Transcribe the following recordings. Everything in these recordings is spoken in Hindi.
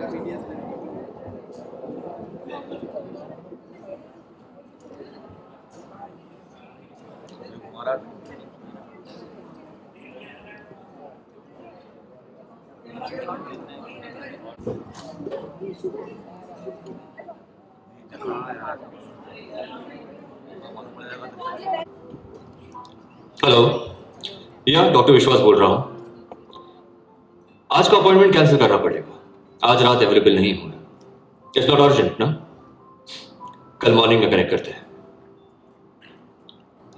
हेलो, या डॉक्टर विश्वास बोल रहा हूं। आज का अपॉइंटमेंट कैंसिल करना पड़ेगा। आज रात अवेलेबल नहीं हूं। इट्स नॉट अर्जेंट ना। कल मॉर्निंग में कनेक्ट करते हैं।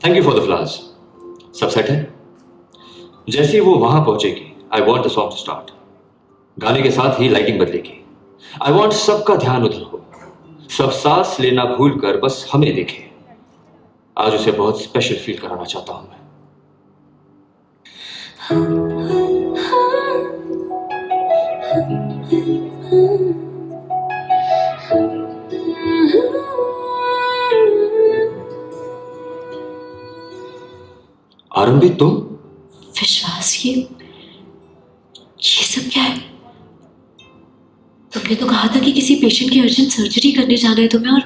Thank you for the flowers. सब सेट है। जैसे ही वो वहां पहुंचेगी, I want the song to start. गाने के साथ ही लाइटिंग बदलेगी। आई वॉन्ट सबका ध्यान उधर हो। सब सांस लेना भूल कर बस हमें देखे। आज उसे बहुत स्पेशल फील कराना चाहता हूं मैं। आरंभी, तुम? विश्वास, ये सब क्या है? तुमने तो कहा था कि किसी पेशेंट की अर्जेंट सर्जरी करने जाना है तुम्हें, और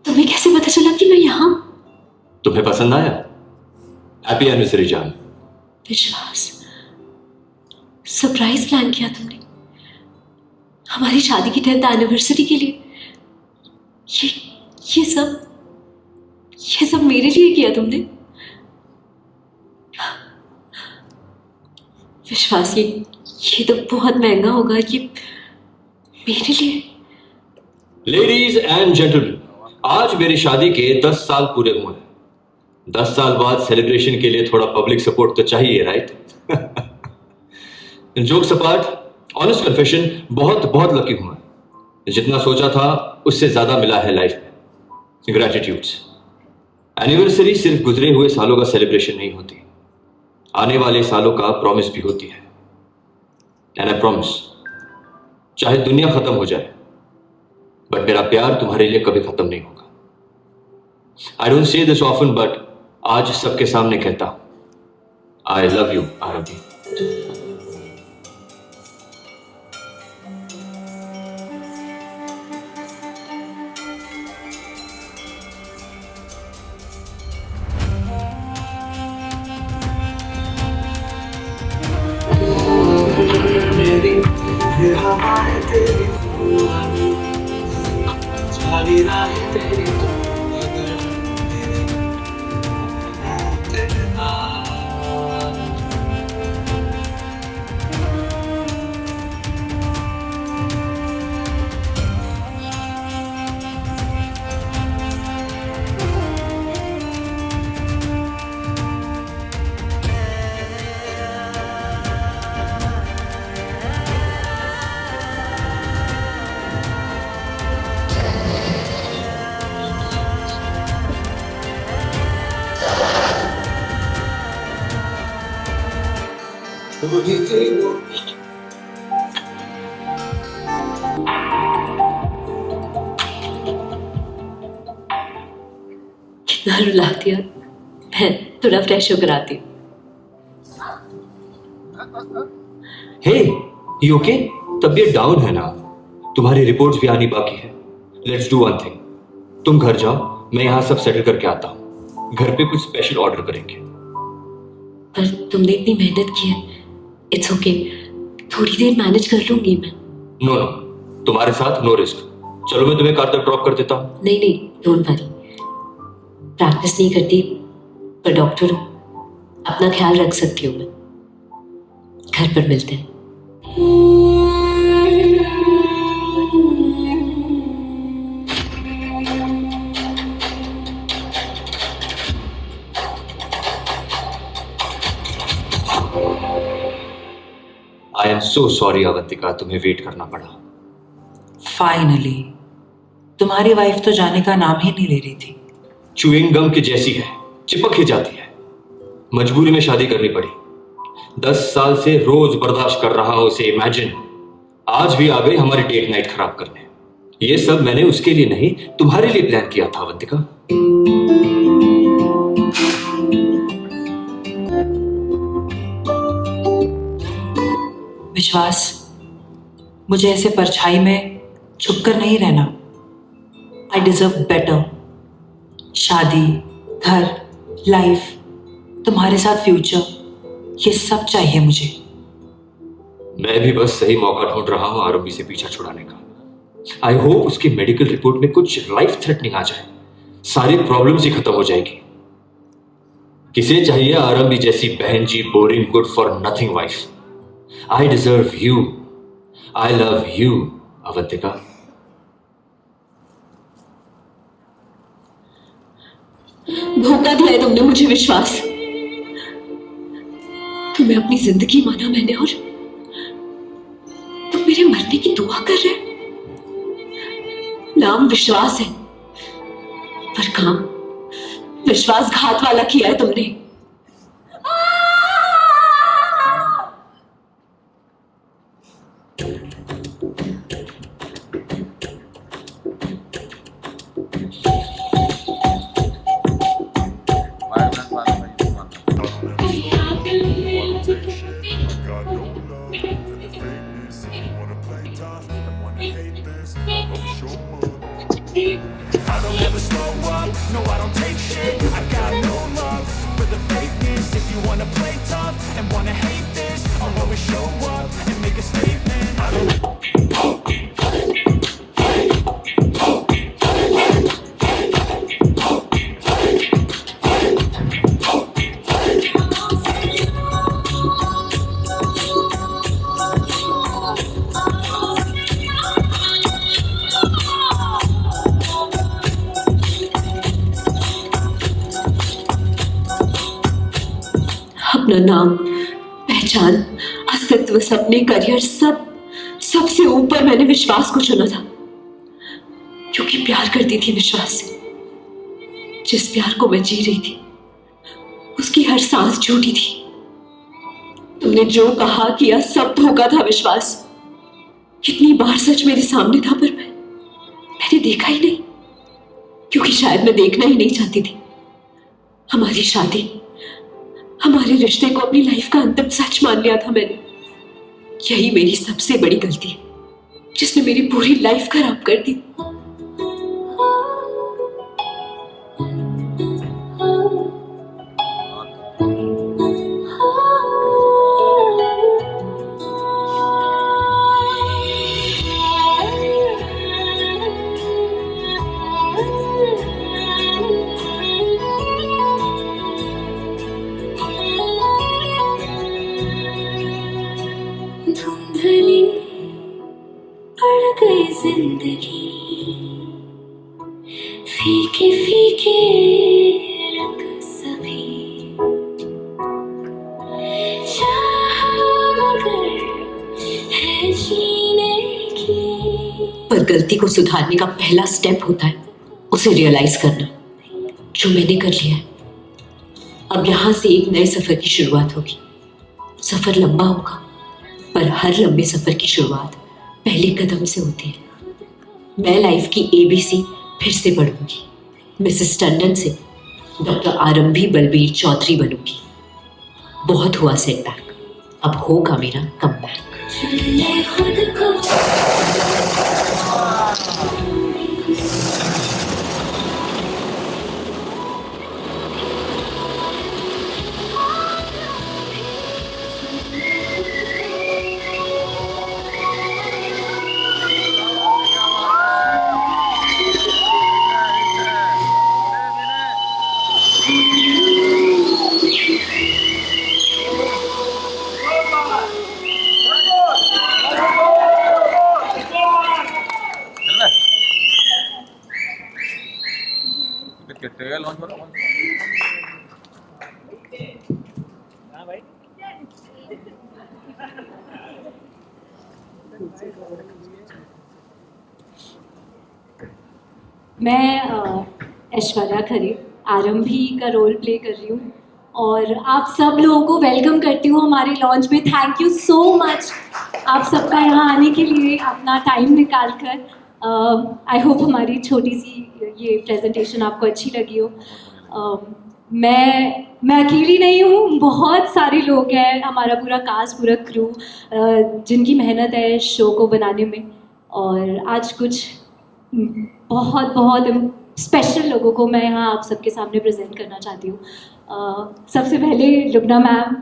तुम्हें कैसे पता चला कि मैं यहाँ? तुम्हें पसंद आया? हैप्पी एनिवर्सरी जान। विश्वास, सरप्राइज प्लान किया तुमने हमारी शादी की 10th एनिवर्सरी के लिए। ये सब मेरे लिए किया तुमने? विश्वास, ये तो बहुत महंगा होगा ये मेरे लिए। लेडीज एंड जेंटलमैन, आज मेरी शादी के 10 साल पूरे हुए हैं। 10 साल बाद सेलिब्रेशन के लिए थोड़ा पब्लिक सपोर्ट तो चाहिए, right? Jokes apart, honest confession, बहुत बहुत लकी हूं मैं। जितना सोचा था उससे ज्यादा मिला है लाइफ में। ग्रेटिट्यूड्स। एनिवर्सरी सिर्फ गुजरे हुए सालों का सेलिब्रेशन नहीं होती, आने वाले सालों का प्रॉमिस भी होती है। एंड आई प्रॉमिस, चाहे दुनिया खत्म हो जाए, बट मेरा प्यार तुम्हारे लिए कभी खत्म नहीं होगा। I don't say this often, but आज सबके सामने कहता हूं, आई लव यू आरती। ये हवाएं तेरी पुरानी, सारी राहें तेरी तो अगर मेरे तेरा तुझे तेरे कितना रुला दिया। मैं थोड़ा फ्रेश होकर आती हूँ। हे, यू ओके? तबीयत डाउन है ना? तुम्हारी रिपोर्ट्स भी आनी बाकी है। लेट्स डू वन थिंग, तुम घर जाओ, मैं यहां सब सेटल करके आता हूं। घर पे कुछ स्पेशल ऑर्डर करेंगे। पर तुमने इतनी मेहनत की है। इट्स ओके, थोड़ी देर मैनेज कर लूंगी मैं। नो नो, तुम्हारे साथ नो रिस्क। चलो मैं तुम्हें कार तक ड्रॉप कर देता हूं। नहीं, डोंट वरी। प्रैक्टिस नहीं करती, पर डॉक्टर हूँ, अपना ख्याल रख सकती हूँ मैं। घर पर मिलते हैं। I am so sorry Avantika, तुम्हें वेट करना पड़ा। फाइनली तुम्हारी वाइफ तो जाने का नाम ही नहीं ले रही थी। च्युइंग गम की जैसी है, चिपक ही जाती है। मजबूरी में शादी करनी पड़ी। 10 साल से रोज बर्दाश्त कर रहा हूं उसे। इमेजिन, आज भी आ गई हमारी डेट नाइट खराब करने। ये सब मैंने उसके लिए नहीं, तुम्हारे लिए प्लान किया था अवंतिका। विश्वास, मुझे ऐसे परछाई में छुप कर नहीं रहना। I deserve better. शादी, घर, लाइफ, तुम्हारे साथ फ्यूचर, ये सब चाहिए मुझे। मैं भी बस सही मौका ढूंढ रहा हूं आरंभी से पीछा छुड़ाने का। आई होप उसकी मेडिकल रिपोर्ट में कुछ लाइफ थ्रेटनिंग आ जाए, सारी प्रॉब्लम्स ही खत्म हो जाएगी। किसे चाहिए आरंभी जैसी बहन जी, boring, good for nothing wife. I deserve you, I love you Avantika. धोखा दिया है तुमने मुझे विश्वास। तुम्हें अपनी जिंदगी माना मैंने और तुम मेरे मरने की दुआ कर रहे हो। नाम विश्वास है पर काम विश्वासघात वाला किया है तुमने। I don't ever slow up, no I don't take shit. I got no love for the fakeness. If you wanna play tough and wanna hate this, I'll always show up and make a statement. I don't अपना नाम, पहचान, अस्तित्व, सपने, करियर, सबसे ऊपर मैंने विश्वास को चुना था, क्योंकि प्यार करती थी विश्वास से। जिस प्यार को मैं जी रही थी उसकी हर सांस झूठी थी। तुमने जो कहा किया सब धोखा था विश्वास। कितनी बार सच मेरे सामने था पर मैंने देखा ही नहीं, क्योंकि शायद मैं देखना ही नहीं चाहती थी। हमारी शादी, हमारे रिश्ते को अपनी लाइफ का अंतिम सच मान लिया था मैंने। यही मेरी सबसे बड़ी गलती है जिसने मेरी पूरी लाइफ खराब कर दी। धुंधली पड़ गई जिंदगी, फीके फीके रंग सभी, चाहा मगर है जीने की। पर गलती को सुधारने का पहला स्टेप होता है उसे रियलाइज करना, जो मैंने कर लिया है। अब यहां से एक नए सफर की शुरुआत होगी। सफर लंबा होगा पर हर लंबे सफर की शुरुआत पहले कदम से होती है। मैं लाइफ की ABC फिर से पढ़ूंगी। मिसेस टंडन से डॉक्टर आरंभी बलबीर चौधरी बनूंगी। बहुत हुआ सेटबैक, अब होगा मेरा कमबैक। चुने खुद को मैं ऐश्वर्या खरे आरंभी का रोल प्ले कर रही हूँ और आप सब लोगों को वेलकम करती हूँ हमारे लॉन्च में। थैंक यू सो मच आप सबका यहाँ आने के लिए, अपना टाइम निकाल कर। आई होप हमारी छोटी सी ये प्रेजेंटेशन आपको अच्छी लगी हो। मैं अकेली नहीं हूँ, बहुत सारे लोग हैं, हमारा पूरा कास्ट, पूरा क्रू, जिनकी मेहनत है इस शो को बनाने में। और आज कुछ बहुत बहुत स्पेशल लोगों को मैं यहाँ आप सबके सामने प्रेजेंट करना चाहती हूँ। सबसे पहले Lubna ma'am,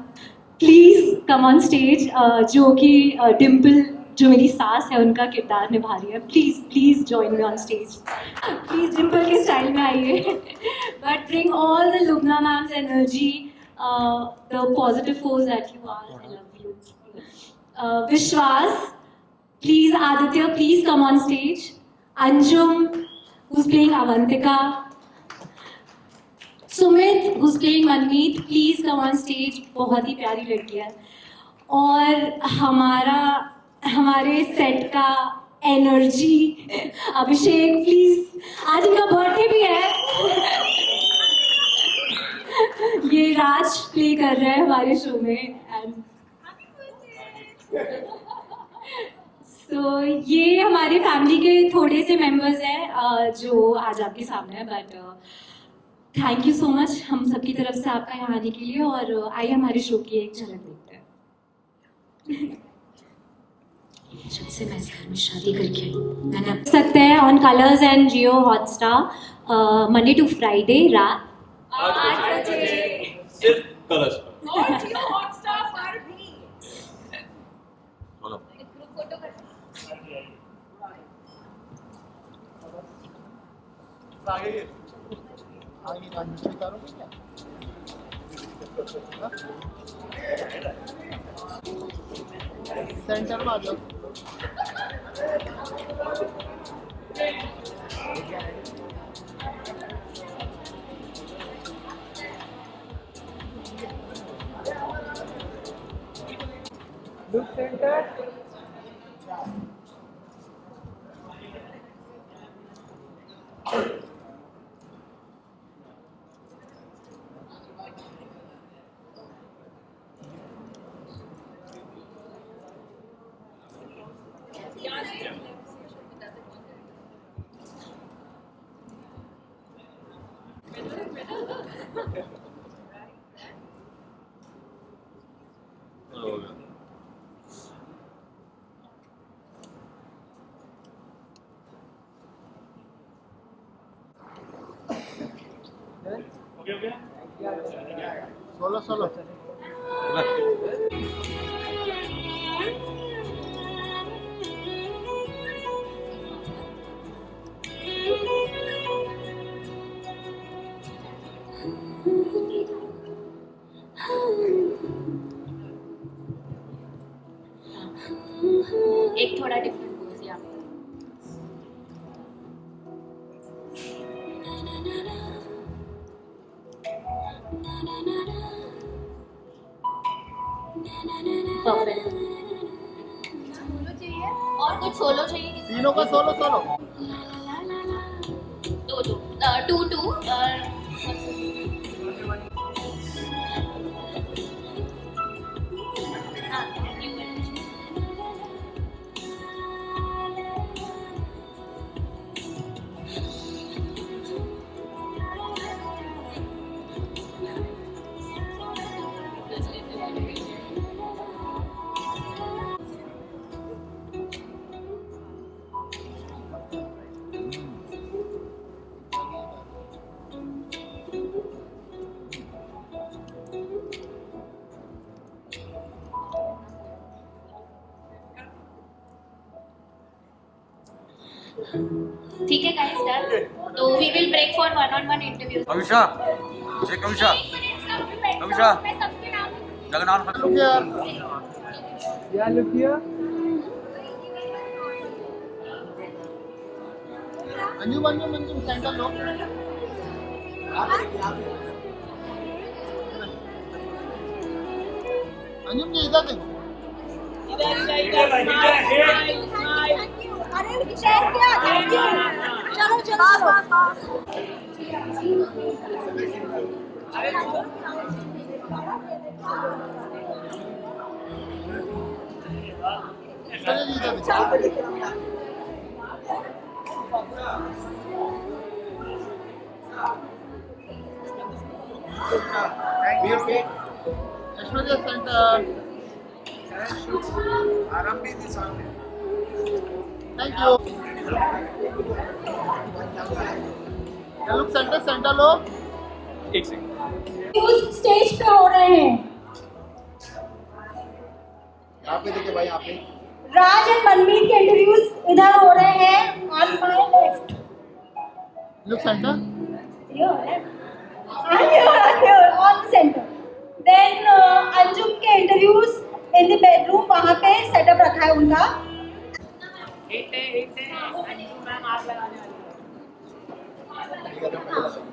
please come on stage, जो कि डिम्पल जो मेरी सास है उनका किरदार निभा रही है। Please please join me on stage, please Dimple के स्टाइल में आइए। But bring all the Lubna ma'am's energy, the positive force that you are. I love you. Vishwas, please Aditya, please come on stage. Anjum, who's playing Avantika. Sumit, who's playing Manmeet, please come on stage. बहुत ही प्यारी लड़की है। और हमारे सेट का एनर्जी अभिषेक, प्लीज, आज इनका बर्थडे भी है। ये राज प्ले कर रहा है हमारे शो में। तो ये हमारी फैमिली के थोड़े से मेंबर्स हैं जो आज आपके सामने हैं। But thank you so much हम सबकी तरफ से आपका यहाँ आने के लिए। और आइए हमारे शो की एक झलक देखते हैं। जब से मैं इस घर में शादी करके आई, मैंने देख सकते हैं on Colors and Jio Hotstar, Monday to Friday रात 8 बजे। सिर्फ कलर्स पर। और जियो हॉटस्टार पर भी। बोलो। फोटो कर। सेंटर में आ जाओ। Look centre. सोलो एक थोड़ा डिफरेंट पोज यहाँ पे। परफेक्ट। सोलो चाहिए और कुछ सोलो चाहिए किसी तीनों का सोलो टू टू ठीक है गाइस, डन। तो we will break for one on one interviews. Kavisha, ये कविशा, कविशा, जगन्नाथ लोग यार लुक हियर। अंजुम सेंटर लो। अंजुम जी इधर देखो। अरे शेयर किया, थैंक यू। चलो चलो चलिए इधर देखो। Aishwarya centre thank you look centre centre low stage पे हो रहे हैं यहाँ पे देखिए भाई यहाँ पे राज एंड मनमीत के इंटरव्यूज इधर हो रहे हैं on my left look centre I'm here on the center. Then Anjum के इंटरव्यूज इन द बेडरूम वहाँ पे सेटअप रखा है उनका.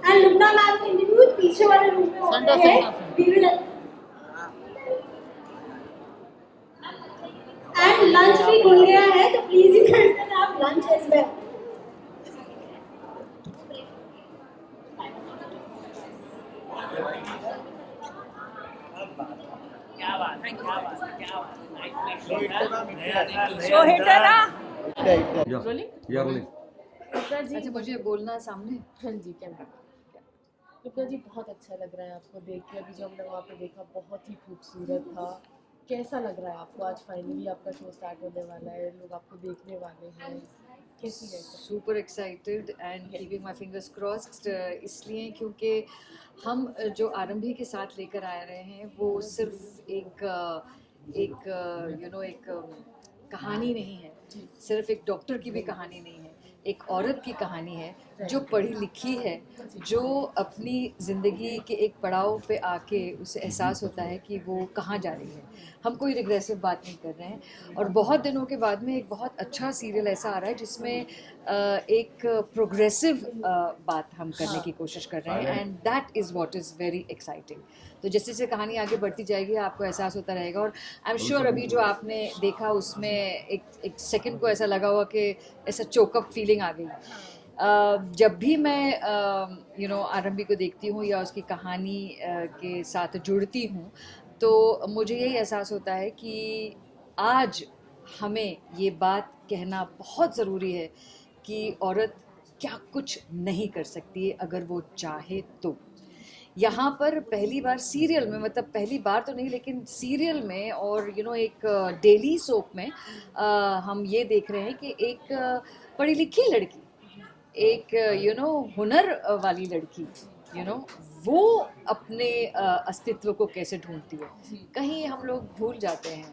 And लुबना मैम के इंटरव्यूज पीछे वाले रूम में हो Center, रहे हैं. center. We will and lunch भी खुल गया है तो please you can have lunch as well. अच्छा मुझे बोलना सामने. हाँ जी कैमरा. रुपया जी बहुत अच्छा लग रहा है आपको देख के. अभी जो हमने वहाँ पे देखा बहुत ही खूबसूरत था. कैसा लग रहा है आपको? आज फाइनली आपका शो स्टार्ट होने वाला है, लोग आपको देखने वाले हैं. कैसी है? Super excited and keeping my fingers crossed. इसलिए क्योंकि हम जो आरंभी के साथ लेकर आ रहे हैं वो सिर्फ एक कहानी नहीं है, सिर्फ एक डॉक्टर की भी कहानी नहीं है, एक औरत की कहानी है जो पढ़ी लिखी है, जो अपनी ज़िंदगी के एक पड़ाव पे आके उसे एहसास होता है कि वो कहाँ जा रही है. हम कोई रिग्रेसिव बात नहीं कर रहे हैं और बहुत दिनों के बाद में एक बहुत अच्छा सीरियल ऐसा आ रहा है जिसमें एक प्रोग्रेसिव बात हम करने की कोशिश कर रहे हैं and that is what is very exciting. तो जैसे जैसे कहानी आगे बढ़ती जाएगी आपको एहसास होता रहेगा और आई एम श्योर अभी जो आपने देखा उसमें एक सेकंड को ऐसा लगा हुआ कि ऐसा चोकअप फीलिंग आ गई. जब भी मैं आरंभी को देखती हूँ या उसकी कहानी के साथ जुड़ती हूँ तो मुझे यही एहसास होता है कि आज हमें ये बात कहना बहुत ज़रूरी है कि औरत क्या कुछ नहीं कर सकती है अगर वो चाहे तो. यहाँ पर पहली बार सीरियल में, मतलब पहली बार तो नहीं लेकिन सीरियल में और एक डेली सोप में हम ये देख रहे हैं कि एक पढ़ी लिखी लड़की, एक हुनर वाली लड़की वो अपने अस्तित्व को कैसे ढूंढती है. कहीं हम लोग भूल जाते हैं,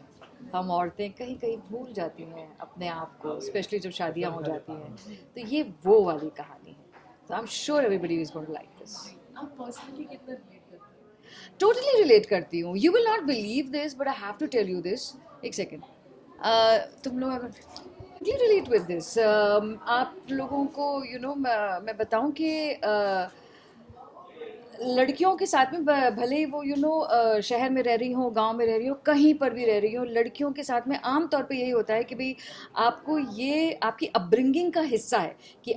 हम औरतें कहीं कहीं भूल जाती हैं अपने आप को, स्पेशली जब शादियां हो जाती हैं. तो ये वो वाली कहानी है. तो I am sure everybody is going to like this. आप पर्सनली कितना रिलेट करते हैं? टोटली रिलेट करती हूँ. You will not believe this but I have to tell you this. एक सेकेंड. तुम लोग अगर रिलेट विद दिस, आप लोगों को मैं बताऊं कि लड़कियों के साथ में भले ही वो शहर में रह रही हो, गांव में रह रही हो, कहीं पर भी रह रही हो, लड़कियों के साथ में आम तौर पे यही होता है कि भाई आपको ये आपकी अपब्रिंगिंग का हिस्सा है कि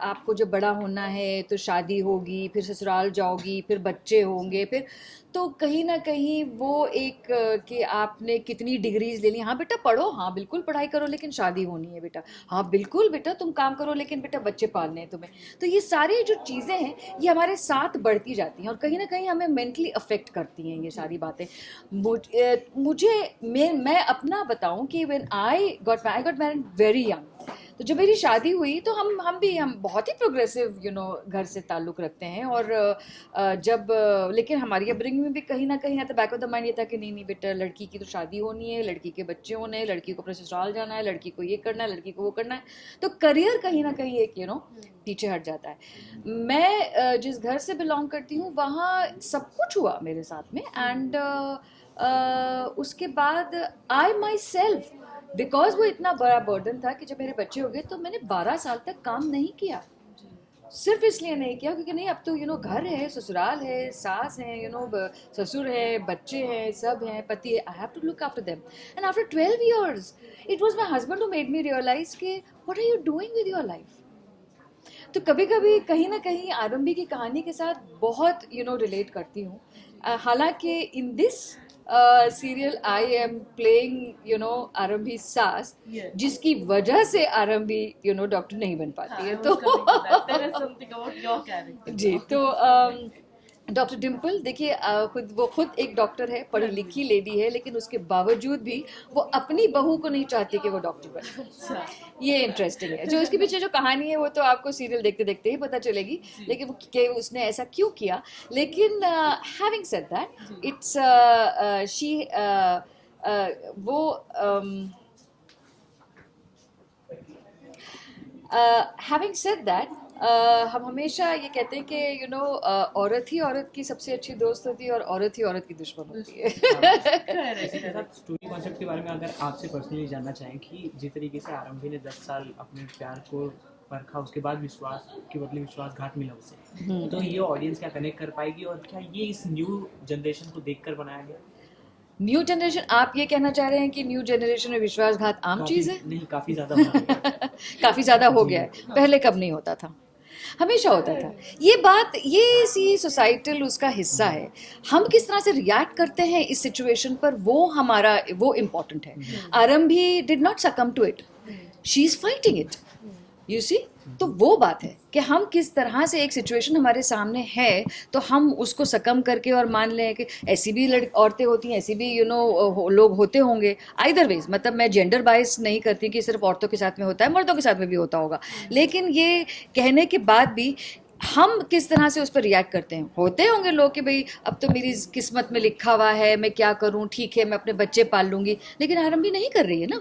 आपको जब बड़ा होना है तो शादी होगी, फिर ससुराल जाओगी, फिर बच्चे होंगे, फिर तो कहीं ना कहीं वो एक कि आपने कितनी डिग्रीज ले ली. हाँ बेटा पढ़ो, हाँ बिल्कुल पढ़ाई करो लेकिन शादी होनी है बेटा, हाँ बिल्कुल बेटा तुम काम करो लेकिन बेटा बच्चे पालने हैं तुम्हें. तो ये सारी जो चीज़ें हैं ये हमारे साथ बढ़ती जाती हैं और कहीं ना कहीं हमें मेंटली अफेक्ट करती हैं ये सारी बातें. मैं अपना बताऊं कि when I got married very young, तो जब मेरी शादी हुई तो हम बहुत ही प्रोग्रेसिव घर से ताल्लुक़ रखते हैं और लेकिन हमारी अपब्रिंगिंग में भी कहीं ना कहीं at the back of the mind ये था कि नहीं बेटा लड़की की तो शादी होनी है, लड़की के बच्चे होने हैं, लड़की को अपने ससुराल जाना है, लड़की को ये करना है, लड़की को वो करना है. तो करियर कहीं ना कहीं एक पीछे हट जाता है. मैं जिस घर से बिलोंग करती हूँ वहाँ सब कुछ हुआ मेरे साथ में एंड उसके बाद आई माई सेल्फ बिकॉज वो इतना बड़ा बर्डन था कि जब मेरे बच्चे हो गए तो मैंने 12 साल तक काम नहीं किया. सिर्फ इसलिए नहीं किया क्योंकि नहीं अब तो घर है, ससुराल है, सास है, ससुर है, बच्चे हैं, सब हैं, पति है, I have to look after them. And after 12 years it was my husband who made me realise कि what are you doing with your life. तो कभी कभी कहीं ना कहीं आरंभी की कहानी के साथ बहुत रिलेट करती हूँ. हालांकि in this serial I am playing आरंभी सास, जिसकी वजह से आरंभी डॉक्टर नहीं बन पाती है. तो जी तो डॉक्टर डिम्पल देखिए, वो खुद एक डॉक्टर है, पढ़ी लिखी लेडी है, लेकिन उसके बावजूद भी वो अपनी बहू को नहीं चाहती कि वो डॉक्टर बने। ये इंटरेस्टिंग है। जो इसके पीछे जो कहानी है वो तो आपको सीरियल देखते देखते ही पता चलेगी, लेकिन वो कि उसने ऐसा क्यों किया। लेकिन having said that, it's she वो हैविंग सेड दैट, हम हमेशा ये कहते हैं कि औरत ही औरत की सबसे अच्छी दोस्त होती है और औरत ही औरत की दुश्मन होती है। स्टोरी कॉन्सेप्ट के बारे में अगर आपसे पर्सनली जानना चाहें कि जिस तरीके से आरंभी ने 10 साल अपने प्यार को परखा, उसके बाद विश्वास के बदले विश्वासघात मिला उसे, तो ये ऑडियंस क्या कनेक्ट कर पाएगी और क्या ये इस न्यू जनरेशन को देखकर बनाया गया? न्यू जनरेशन, आप ये कहना चाह रहे हैं कि न्यू जनरेशन में विश्वासघात आम चीज़ है? नहीं, काफ़ी ज़्यादा काफ़ी ज़्यादा हो गया है। पहले कब नहीं होता था? हमेशा होता था। ये बात, ये सी सोसाइटल उसका हिस्सा है। हम किस तरह से रिएक्ट करते हैं इस सिचुएशन पर, वो इम्पोर्टेंट है। Arambhi did not succumb to it, she is fighting it, you see. तो वो बात है कि हम किस तरह से, एक सिचुएशन हमारे सामने है तो हम उसको सकम करके और मान लें कि ऐसी भी औरतें होती हैं, ऐसी भी लोग होते होंगे। आइदर वेज, मतलब मैं जेंडर बाइस नहीं करती कि सिर्फ औरतों के साथ में होता है, मर्दों के साथ में भी होता होगा। लेकिन ये कहने के बाद भी हम किस तरह से उस पर रिएक्ट करते हैं। होते होंगे लोग कि भाई अब तो मेरी किस्मत में लिखा हुआ है, मैं क्या करूं, ठीक है मैं अपने बच्चे पाल लूँगी, लेकिन आरंभी नहीं कर रही है ना।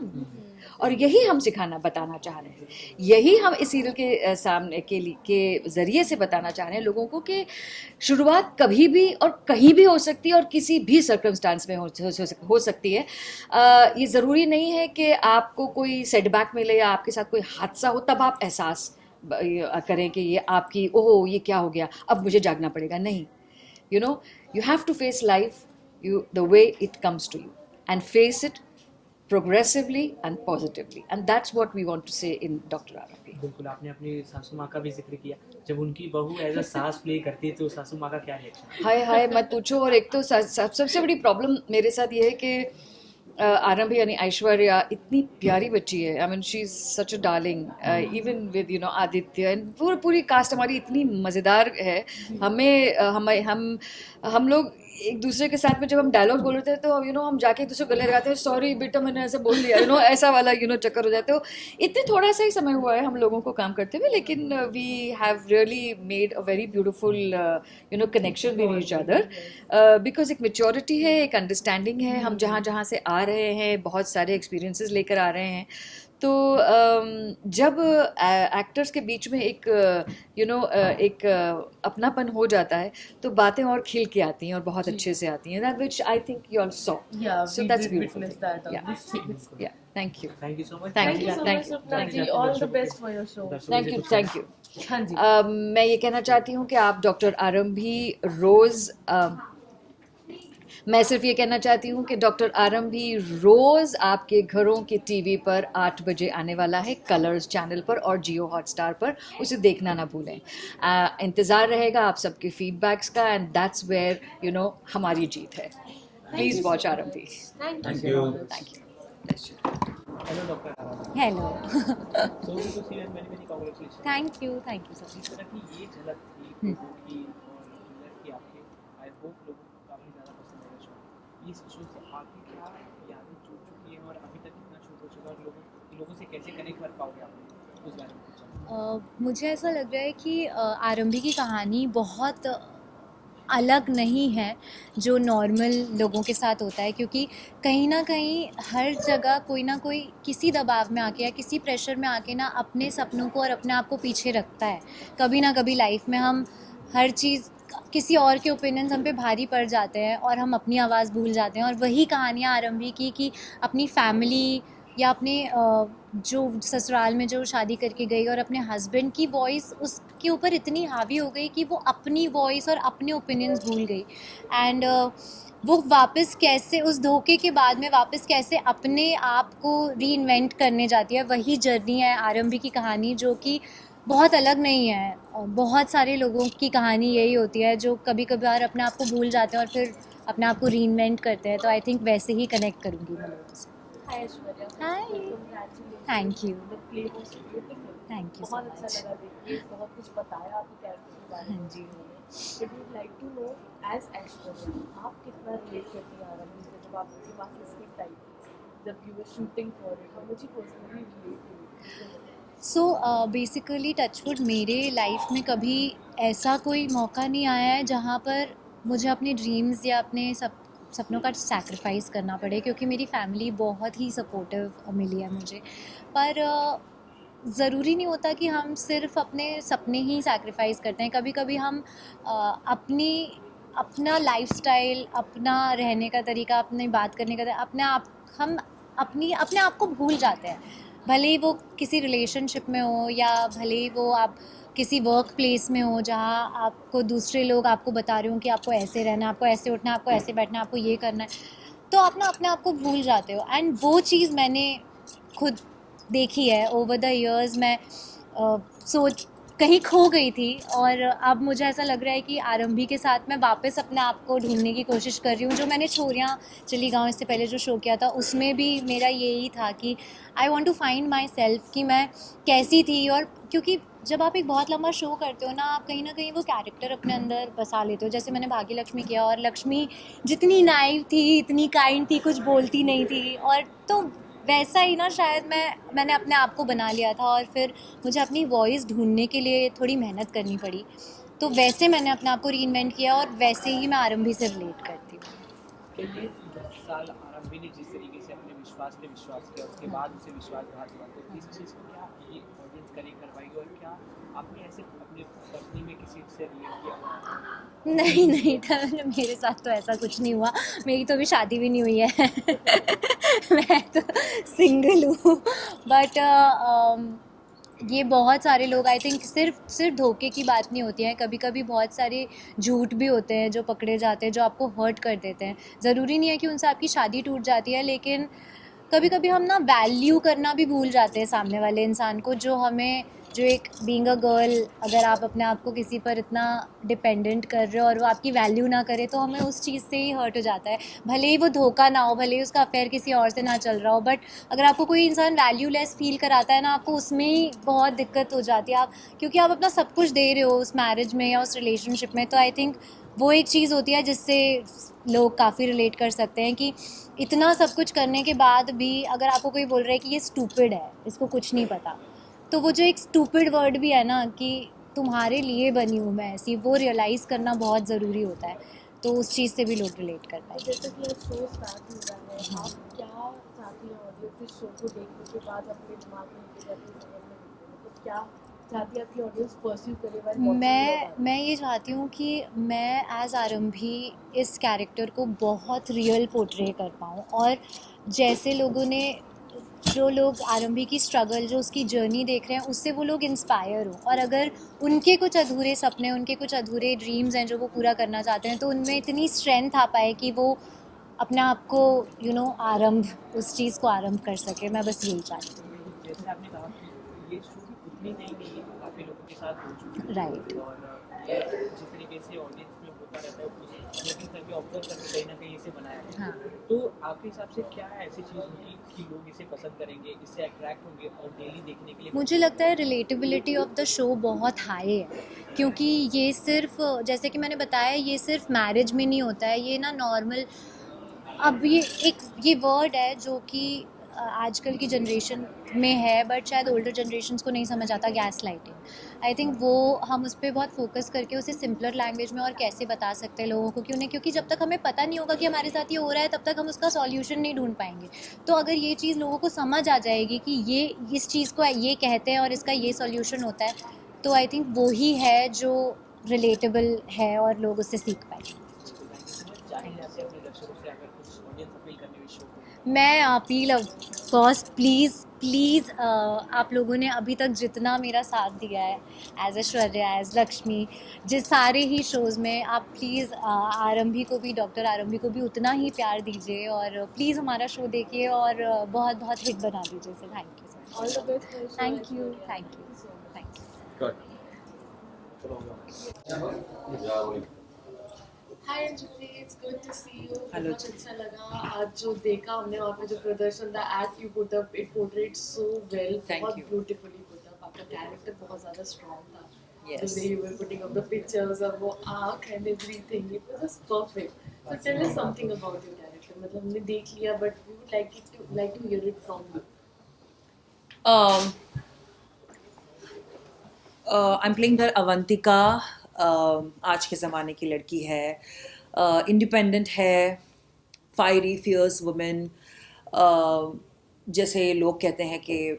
और यही हम बताना चाह रहे हैं, यही हम इस सीरियल के सामने के ज़रिए से बताना चाह रहे हैं लोगों को कि शुरुआत कभी भी और कहीं भी हो सकती है और किसी भी सर्कमस्टांस में हो सकती है। ये ज़रूरी नहीं है कि आपको कोई सेटबैक मिले या आपके साथ कोई हादसा हो तब आप एहसास करें कि ये आपकी ओह ये क्या हो गया, अब मुझे जागना पड़ेगा। नहीं, you have to face life the way it comes to you and face it progressively and positively, and that's what we want to say in Dr. Arambi. बिल्कुल, आपने अपनी सासू माँ का भी जिक्र किया। जब उनकी बहू एज अ सास प्ले करती है तो सासू माँ का क्या रिएक्शन? हाय मत पूछो। और एक तो सबसे बड़ी प्रॉब्लम मेरे साथ ये है कि आरंभी यानी ऐश्वर्या इतनी प्यारी बच्ची है। I mean she is such a darling, even with Aditya and पूरी कास्ट हमारी इतनी मज़ेदार है। हम लोग एक दूसरे के साथ में जब हम डायलॉग बोल रहे थे तो हम जाके एक दूसरे को गले लगाते हैं, सॉरी बेटा मैंने ऐसे बोल दिया, ऐसा वाला चक्कर हो जाते हो। इतने थोड़ा सा ही समय हुआ है हम लोगों को काम करते हुए, लेकिन we have really made a very beautiful connection with each other, because एक मेच्योरिटी है, एक अंडरस्टैंडिंग है। हम जहाँ से आ रहे हैं बहुत सारे एक्सपीरियंसेस लेकर आ रहे हैं। तो जब एक्टर्स के बीच में एक एक अपनापन हो जाता है तो बातें और खिल के आती हैं और बहुत अच्छे से आती हैं, which I think you all saw. So that's beautiful. Yeah. Thank you. Thank you so much. Thank you. Thank you. All the best for your show. Thank you. हाँ जी। मैं ये कहना चाहती हूँ कि आप डॉक्टर आरंभी रोज़, मैं सिर्फ ये कहना चाहती हूँ कि डॉक्टर आरंभी रोज़ आपके घरों के टीवी पर 8 बजे आने वाला है, कलर्स चैनल पर और जियो हॉटस्टार पर। उसे देखना ना भूलें। इंतज़ार रहेगा आप सबके फीडबैक्स का, एंड दैट्स वेयर हमारी जीत है। प्लीज़ वॉच आरंभी। Thank you. हेलो डॉक्टर आरंभी। Hello. So this is serious, many congratulations. Thank you sir. इस तरह की ये झलक थी की और की आपके, आई होप लोगों को काफ़ी ज़्यादा पसंद आएगा शो। इस शो से आगे क्या यादें जुड़ चुकी हैं और अभी तक कितना शो हो चुका है, लोगों से कैसे कनेक्ट कर पाओगे आप उस बारे में कुछ? मुझे ऐसा लग रहा है कि आरंभी की कहानी बहुत अलग नहीं है जो नॉर्मल लोगों के साथ होता है, क्योंकि कहीं ना कहीं हर जगह कोई ना कोई किसी दबाव में आके या किसी प्रेशर में आके ना अपने सपनों को और अपने आप को पीछे रखता है। कभी ना कभी लाइफ में हम हर चीज़, किसी और के ओपिनियंस हम पे भारी पड़ जाते हैं और हम अपनी आवाज़ भूल जाते हैं। और वही कहानियाँ आरंभी की कि अपनी फैमिली या अपने जो ससुराल में जो शादी करके गई और अपने हस्बैंड की वॉइस उसके ऊपर इतनी हावी हो गई कि वो अपनी वॉइस और अपने ओपिनियंस भूल गई। एंड वो वापस कैसे उस धोखे के बाद में वापस कैसे अपने आप को री-इन्वेंट करने जाती है, वही जर्नी है आरंभी की कहानी, जो कि बहुत अलग नहीं है। बहुत सारे लोगों की कहानी यही होती है जो कभी कभार अपने आप को भूल जाते हैं और फिर अपने आप को री-इन्वेंट करते हैं। तो आई थिंक वैसे ही कनेक्ट करूँगी मैं लोगों से। हाय Aishwarya Hi. Congratulations. Thank you. The play was beautiful. Thank you so बहुत much. अच्छा लगा देख के, बहुत कुछ बताया आपके कैरेक्टर के बारे में हाँ जी। But we'd like to know as Aishwarya आप कितना रिलेट करती हैं आरंभी से जब आपके पास स्क्रिप्ट आई थी, जब you were shooting for it, how much you personally relate to it? So basically touchwood मेरे लाइफ में कभी ऐसा कोई मौका नहीं आया है जहाँ पर मुझे अपने ड्रीम्स या अपने सपनों का सैक्रिफाइस करना पड़े, क्योंकि मेरी फैमिली बहुत ही सपोर्टिव मिली है मुझे। पर ज़रूरी नहीं होता कि हम सिर्फ अपने सपने ही सैक्रिफाइस करते हैं। कभी कभी हम अपना लाइफस्टाइल, अपना रहने का तरीका, अपनी बात करने का हम अपने आप को भूल जाते हैं। भले ही वो किसी रिलेशनशिप में हो या भले ही वो आप किसी वर्क प्लेस में हो जहाँ आपको दूसरे लोग आपको बता रहे हो कि आपको ऐसे रहना है, आपको ऐसे उठना है, आपको ऐसे बैठना है, आपको ये करना है, तो आप ना अपने आप को भूल जाते हो। एंड वो चीज़ मैंने खुद देखी है ओवर द इयर्स। मैं सोच कहीं खो गई थी और अब मुझे ऐसा लग रहा है कि आरंभी के साथ मैं वापस अपने आप को ढूंढने की कोशिश कर रही हूँ। जो मैंने छोरियाँ चली गाँव इससे पहले जो शो किया था उसमें भी मेरा यही था कि I want to find my self कि मैं कैसी थी। और क्योंकि जब आप एक बहुत लंबा शो करते हो ना, आप कहीं ना कहीं वो कैरेक्टर अपने अंदर बसा लेते हो। जैसे मैंने भाग्यलक्ष्मी किया और लक्ष्मी जितनी नाइव थी, इतनी काइंड थी, कुछ बोलती नहीं थी, और तो वैसा ही ना शायद मैंने अपने आप को बना लिया था। और फिर मुझे अपनी वॉइस ढूंढने के लिए थोड़ी मेहनत करनी पड़ी, तो वैसे मैंने अपने आप को रीइन्वेंट किया और वैसे ही मैं आरंभी से रिलेट करती हूँ। कि ये 10 साल आरंभी ने जिस तरीके से अपने विश्वास पे विश्वास किया, उसके बाद उसे विश्वासघात हुआ, तो इस चीज़ को क्या ये ऑडियंस कनेक्ट करवाएगी और क्या आपने ऐसे अपने पत्नी में किसी से रिलेट किया? नहीं था, मेरे साथ तो ऐसा कुछ नहीं हुआ। मेरी तो अभी शादी भी नहीं हुई है मैं तो सिंगल हूँ। बट ये बहुत सारे लोग, आई थिंक सिर्फ धोखे की बात नहीं होती है, कभी कभी बहुत सारे झूठ भी होते हैं जो पकड़े जाते हैं, जो आपको हर्ट कर देते हैं। ज़रूरी नहीं है कि उनसे आपकी शादी टूट जाती है, लेकिन कभी कभी हम ना वैल्यू करना भी भूल जाते हैं सामने वाले इंसान को, जो एक बीइंग अ गर्ल, अगर आप अपने आप को किसी पर इतना डिपेंडेंट कर रहे हो और वो आपकी वैल्यू ना करे, तो हमें उस चीज़ से ही हर्ट हो जाता है। भले ही वो धोखा ना हो, भले ही उसका अफेयर किसी और से ना चल रहा हो, बट अगर आपको कोई इंसान वैल्यूलेस फील कराता है ना, आपको उसमें ही बहुत दिक्कत हो जाती है। आप क्योंकि आप अपना सब कुछ दे रहे हो उस मैरिज में या उस रिलेशनशिप में, तो आई थिंक वो एक चीज़ होती है जिससे लोग काफ़ी रिलेट कर सकते हैं कि इतना सब कुछ करने के बाद भी अगर आपको कोई बोल रहा है कि ये स्टूपिड है, इसको कुछ नहीं पता, तो वो जो एक स्टूपिड वर्ड भी है ना कि तुम्हारे लिए बनी हूँ मैं ऐसी, वो रियलाइज़ करना बहुत ज़रूरी होता है। तो उस चीज़ से भी लोग रिलेट कर पाए। जैसे कि ये शो स्टार्ट हो रहा है, आप क्या चाहती हैं ऑडियंस इस शो को देखने के बाद अपने दिमाग में लेके जाती है, मतलब क्या चाहती है आपकी ऑडियंस परस्यू करे व्हाइल वाचिंग? मैं ये चाहती हूँ कि मैं एज आरंभी इस कैरेक्टर को बहुत रियल पोर्ट्रे कर पाऊँ, और जैसे जो लोग आरंभी की स्ट्रगल, जो उसकी जर्नी देख रहे हैं, उससे वो लोग इंस्पायर हो, और अगर उनके कुछ अधूरे सपने, उनके कुछ अधूरे ड्रीम्स हैं जो वो पूरा करना चाहते हैं, तो उनमें इतनी स्ट्रेंथ आ पाए कि वो अपने आप को उस चीज़ को आरंभ कर सके। मैं बस यही चाहती हूँ। जैसे आपने कहा कि ये शो उतनी नई नहीं है, काफ़ी लोगों के साथ हो चुकी है, राइट। और ये जिस तरीके से ऑडियंस में होता रहता है उस लेकिन करके ऑब्जर्व करके कहीं ना कहीं इसे बनाया है। हाँ। तो आपके हिसाब से क्या ऐसी चीज़ होगी कि लोग इसे पसंद करेंगे, इससे अट्रैक्ट होंगे और डेली देखने के लिए? मुझे लगता है रिलेटेबिलिटी ऑफ द शो बहुत हाई है, क्योंकि ये सिर्फ, जैसे कि मैंने बताया, ये सिर्फ मैरिज में नहीं होता है, ये ना नॉर्मल, अब ये वर्ड है जो कि आजकल की जनरेशन में है, बट शायद ओल्डर जनरेशन्स को नहीं समझ आता, गैस लाइटिंग। आई थिंक वो हम उस पर बहुत फोकस करके उसे सिंपलर लैंग्वेज में और कैसे बता सकते हैं लोगों को, क्योंकि जब तक हमें पता नहीं होगा कि हमारे साथ ये हो रहा है, तब तक हम उसका सॉल्यूशन नहीं ढूंढ पाएंगे। तो अगर ये चीज़ लोगों को समझ आ जाएगी कि ये इस चीज़ को ये कहते हैं और इसका ये सॉल्यूशन होता है, तो आई थिंक वो ही है जो रिलेटेबल है और लोग उससे सीख पाएंगे। मैं अपील, ऑफ कोर्स, प्लीज़ आप लोगों ने अभी तक जितना मेरा साथ दिया है एज ऐश्वर्या, एज लक्ष्मी, जिस सारे ही शोज़ में, आप प्लीज़ आरंभी को भी, डॉक्टर आरंभी को भी उतना ही प्यार दीजिए, और प्लीज़ हमारा शो देखिए और बहुत बहुत हिट बना दीजिए। So thank you so much. All the best for thank you thank you. Hi Anjali, it's good to see you. Hello, बहुत अच्छा लगा आज जो देखा हमने वहाँ पे जो प्रदर्शन था, at you put up, it portrayed so well, Thank बहुत you. Beautifully put up. आपका कैरेक्टर बहुत ज़्यादा स्ट्रॉन्ग था। Yes. The way you were putting up the pictures और वो आँख and everything, it was just perfect. So tell us something about your character. मतलब हमने देख लिया, but we would like to hear it from you. I'm playing the Avantika. आज के ज़माने की लड़की है, इंडिपेंडेंट है, फायरी फियर्स वुमेन. जैसे लोग कहते हैं कि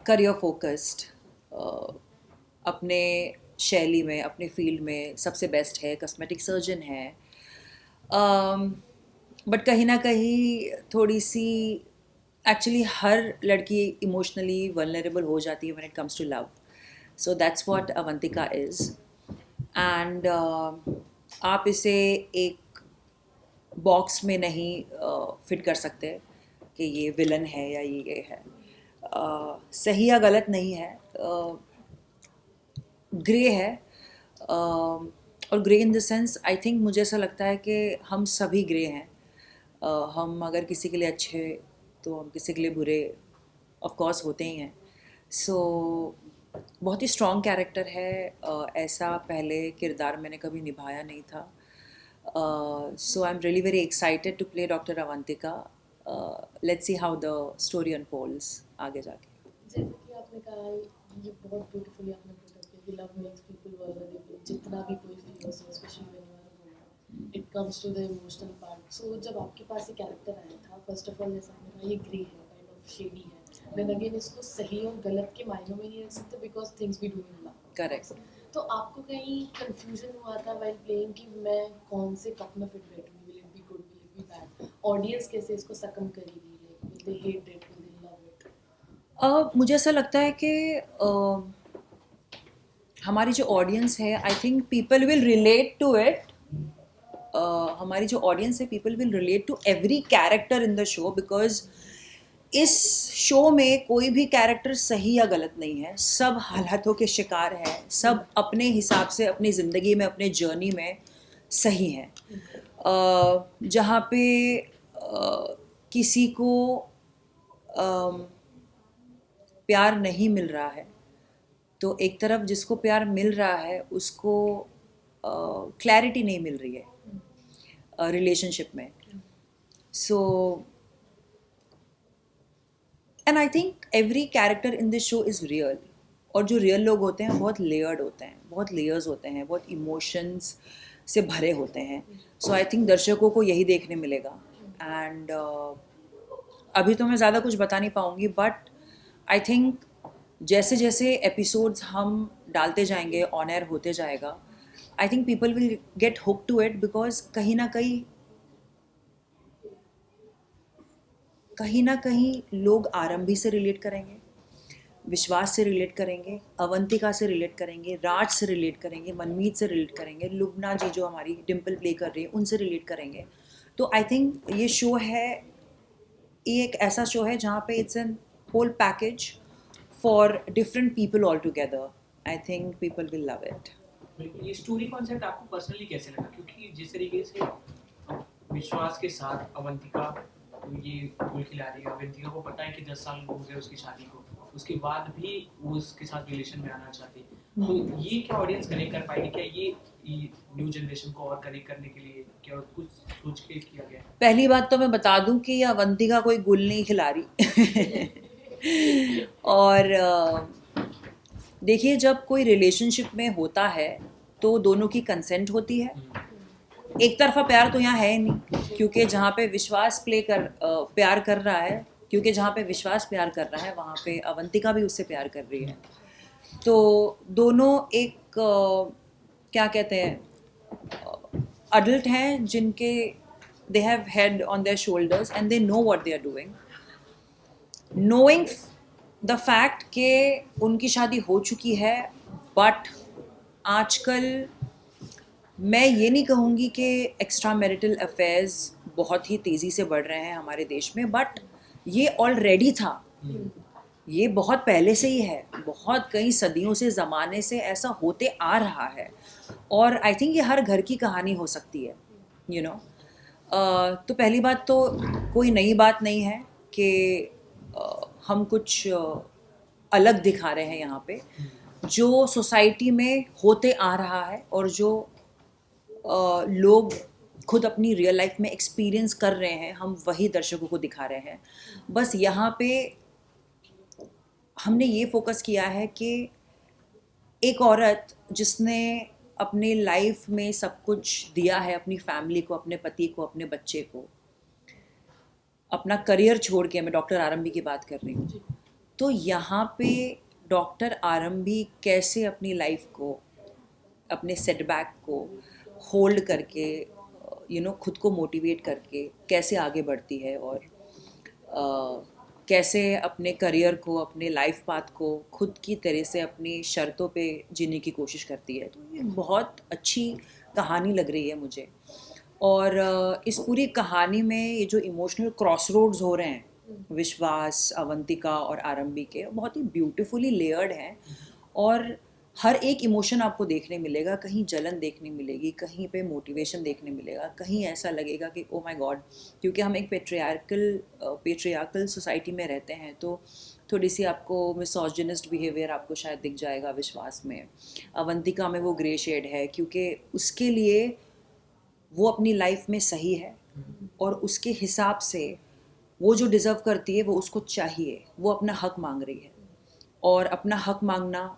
करियर फोकस्ड, अपने शैली में, अपने फील्ड में सबसे बेस्ट है, कॉस्मेटिक सर्जन है. बट कहीं ना कहीं थोड़ी सी, एक्चुअली हर लड़की इमोशनली वल्नरेबल हो जाती है when it comes to love. So that's what Avantika is. And आप इसे एक बॉक्स में नहीं फिट कर सकते कि ये विलन है या ये है. सही या गलत नहीं है, ग्रे है. और grey in the sense, I think मुझे ऐसा लगता है कि हम सभी ग्रे हैं. हम अगर किसी के लिए अच्छे तो हम किसी के लिए बुरे ऑफ कोर्स होते ही हैं. सो बहुत ही स्ट्रॉन्ग कैरेक्टर है. ऐसा पहले किरदार मैंने कभी निभाया नहीं था. So I am really very excited to play doctor Avantika. Let's see how the story unfolds आगे जाके. जैसे कि आपने कहा, ये बहुत ब्यूटीफुली आपने पुट अप किया कि लव मेक्स पीपल वल्नरेबल. जितना भी कोई फील्स हो, specially when you are a woman, it comes to the emotional part. So जब आपके पास ये कैरेक्टर आया था, फर्स्ट ऑफ ऑल जैसा आपने कहा, ये ग्रे है, काइंड ऑफ शेडी है. देन अगेन इसको सही और गलत के मायनों में नहीं रख सकते, because things we do in love. Correct. तो आपको कहीं कंफ्यूजन हुआ था व्हाइल प्लेइंग कि मैं कौन से कप में फिट बैठूंगी, will it be good, will it be bad? Audience कैसे इसको सकम करेगी, like will they hate it, will they love it? मुझे ऐसा लगता है कि हमारी जो ऑडियंस है, I think people will relate to it. हमारी जो ऑडियंस है, people will relate to every character in the show, because इस शो में कोई भी कैरेक्टर सही या गलत नहीं है. सब हालातों के शिकार है, सब अपने हिसाब से अपनी ज़िंदगी में, अपने जर्नी में सही हैं. जहाँ पे किसी को प्यार नहीं मिल रहा है, तो एक तरफ जिसको प्यार मिल रहा है उसको क्लैरिटी नहीं मिल रही है रिलेशनशिप में. So and I think every character in this show is real. और जो रियल लोग होते हैं बहुत लेयर्ड होते हैं, बहुत लेयर्स होते हैं, बहुत इमोशंस से भरे होते हैं. सो आई थिंक दर्शकों को यही देखने मिलेगा. एंड अभी तो मैं ज़्यादा कुछ बता नहीं पाऊँगी, बट आई थिंक जैसे जैसे एपिसोड्स हम डालते जाएंगे, ऑन एयर होते जाएगा, I think people will get hook to it. Because कहीं ना कहीं लोग आरंभी से रिलेट करेंगे, विश्वास से रिलेट करेंगे, अवंतिका से रिलेट करेंगे, राज से रिलेट करेंगे, मनमीत से रिलेट करेंगे, लुबना जी जो हमारी डिम्पल प्ले कर रही है उनसे रिलेट करेंगे. तो आई थिंक ये शो है, ये एक ऐसा शो है जहाँ पे it's an whole package for different people all together. I think people will love it. ये स्टोरी कॉन्सेप्ट आपको पर्सनली कैसे लगा? क्योंकि जिस तरीके से विश्वास के साथ अवंतिका ये गोल खिला रही है, अवंतिका को पता है कि 10 साल हो गए उसकी शादी को, उसके बाद भी वो उसके साथ रिलेशन में आना चाहती है. तो ये क्या ऑडियंस कनेक्ट कर पाएगी? क्या ये न्यू जनरेशन को और कनेक्ट करने के लिए क्या कुछ सोच के किया गया? पहली बात तो मैं बता दूं कि अवंतिका कोई गुल नहीं खिला रही. और देखिए, जब कोई रिलेशनशिप में होता है तो दोनों की कंसेंट होती है. एक तरफा प्यार तो यहाँ है नहीं, क्योंकि जहाँ पे विश्वास प्यार कर रहा है, क्योंकि जहाँ पे विश्वास प्यार कर रहा है वहाँ पे अवंतिका भी उससे प्यार कर रही है. तो दोनों एक क्या कहते हैं, अडल्ट हैं जिनके they have head on their shoulders and they know what they are doing. Knowing the fact कि उनकी शादी हो चुकी है, बट आजकल मैं ये नहीं कहूँगी कि एक्स्ट्रा मैरिटल अफेयर्स बहुत ही तेज़ी से बढ़ रहे हैं हमारे देश में, बट ये ऑलरेडी था. ये बहुत पहले से ही है, बहुत कई सदियों से, ज़माने से ऐसा होते आ रहा है, और आई थिंक ये हर घर की कहानी हो सकती है, यू नो। तो पहली बात तो कोई नई बात नहीं है कि हम कुछ अलग दिखा रहे हैं यहाँ पे, जो सोसाइटी में होते आ रहा है और जो लोग खुद अपनी रियल लाइफ में एक्सपीरियंस कर रहे हैं, हम वही दर्शकों को दिखा रहे हैं। बस यहाँ पे हमने ये फोकस किया है कि एक औरत जिसने अपने लाइफ में सब कुछ दिया है, अपनी फैमिली को, अपने पति को, अपने बच्चे को, अपना करियर छोड़ के, मैं डॉक्टर आरंभी की बात कर रही हूँ, तो यहाँ पे डॉक्टर आरंभी कैसे अपनी लाइफ को, अपने सेटबैक को होल्ड करके, यू नो, खुद को मोटिवेट करके कैसे आगे बढ़ती है, और कैसे अपने करियर को, अपने लाइफ पाथ को खुद की तरह से अपनी शर्तों पे जीने की कोशिश करती है। तो ये बहुत अच्छी कहानी लग रही है मुझे। और इस पूरी कहानी में ये जो इमोशनल क्रॉसरोड्स हो रहे हैं विश्वास, अवंतिका और आरंभी के, बहुत ही ब्यूटीफुली लेयर्ड हैं, और हर एक इमोशन आपको देखने मिलेगा। कहीं जलन देखने मिलेगी, कहीं पे मोटिवेशन देखने मिलेगा, कहीं ऐसा लगेगा कि ओ माय गॉड, क्योंकि हम एक पेट्रियार्कल सोसाइटी में रहते हैं, तो थोड़ी सी आपको मिसोजिनिस्ट बिहेवियर आपको शायद दिख जाएगा विश्वास में। अवंतिका में वो ग्रे शेड है, क्योंकि उसके लिए वो अपनी लाइफ में सही है, और उसके हिसाब से वो जो डिज़र्व करती है वो उसको चाहिए, वो अपना हक मांग रही है, और अपना हक मांगना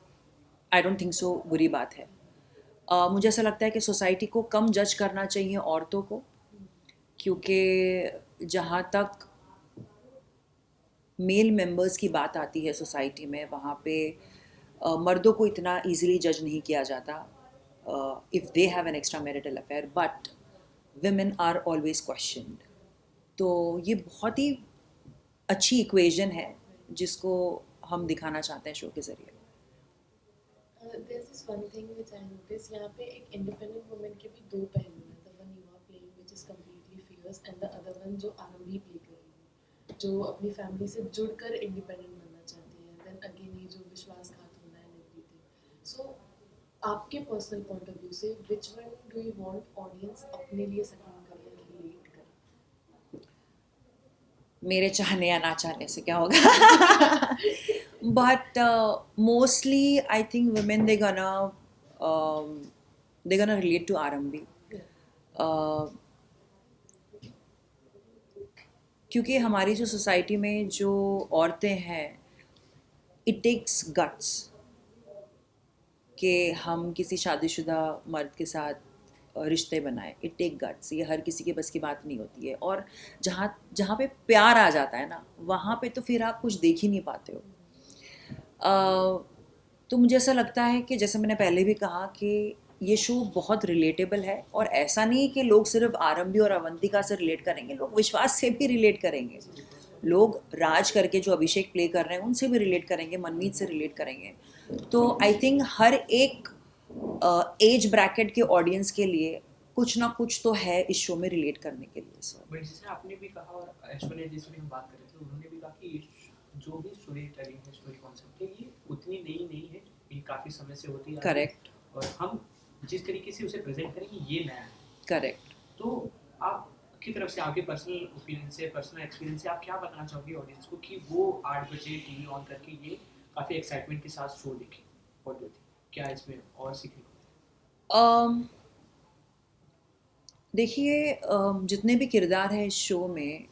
आई डोंट थिंक सो बुरी बात है। मुझे ऐसा लगता है कि सोसाइटी को कम जज करना चाहिए औरतों को, क्योंकि जहाँ तक मेल मेंबर्स की बात आती है सोसाइटी में, वहाँ पे मर्दों को इतना इजीली जज नहीं किया जाता if they have an extra marital affair, but women are always questioned। तो ये बहुत ही अच्छी इक्वेशन है जिसको हम दिखाना चाहते हैं शो के ज़रिए। There's this one thing which I noticed, यहाँ पे एक independent woman के भी दो पहलू हैं, the one you are playing which is completely fierce, and the other one जो आरंभी play कर रही है, जो अपनी फैमिली से जुड़कर independent बनना चाहती है, then again ये जो विश्वासघात होना है and everything। So आपके पर्सनल पॉइंट ऑफ व्यू से which one do you want audience अपने लिए सेकंड कर या रिलेट कर? मेरे चाहने या ना चाहने से क्या होगा but mostly I think women they're gonna relate to आरंभी, क्योंकि हमारी जो सोसाइटी में जो औरतें हैं, it takes guts कि हम किसी शादीशुदा मर्द के साथ रिश्ते बनाए। इट टेक गट्स, ये हर किसी के बस की बात नहीं होती है, और जहाँ पे प्यार आ जाता है ना, वहाँ पे तो फिर आप कुछ देख ही नहीं पाते हो। तो मुझे ऐसा लगता है कि जैसे मैंने पहले भी कहा कि ये शो बहुत रिलेटेबल है, और ऐसा नहीं कि लोग सिर्फ आरंभी और अवंतिका से रिलेट करेंगे, लोग विश्वास से भी रिलेट करेंगे, लोग राज करके जो अभिषेक प्ले कर रहे हैं उनसे भी रिलेट करेंगे, मनमीत से रिलेट करेंगे। तो आई थिंक हर एक एज ब्रैकेट के ऑडियंस के लिए कुछ ना कुछ तो है इस शो में रिलेट करने के लिए। बट जैसे आपने भी कहा, और ऐश्वर्या जी से भी हम बात कर रहे थे, उन्होंने भी कहा कि जो भी स्टोरी टेलिंग है, स्टोरी कॉन्सेप्ट है, ये उतनी नई नहीं है, ये काफ़ी समय से होती है। करेक्ट। और हम जिस तरीके से उसे प्रेजेंट करेंगे ये नया है। करेक्ट। तो आपकी तरफ से, आपके पर्सनल ओपिनियन से, पर्सनल एक्सपीरियंस से आप क्या बताना चाहोगे ऑडियंस को कि वो 8 बजे टीवी ऑन करके ये काफ़ी एक्साइटमेंट के साथ शो देखें? और क्या इसमें और सीखने को? देखिए, जितने भी किरदार हैं इस शो में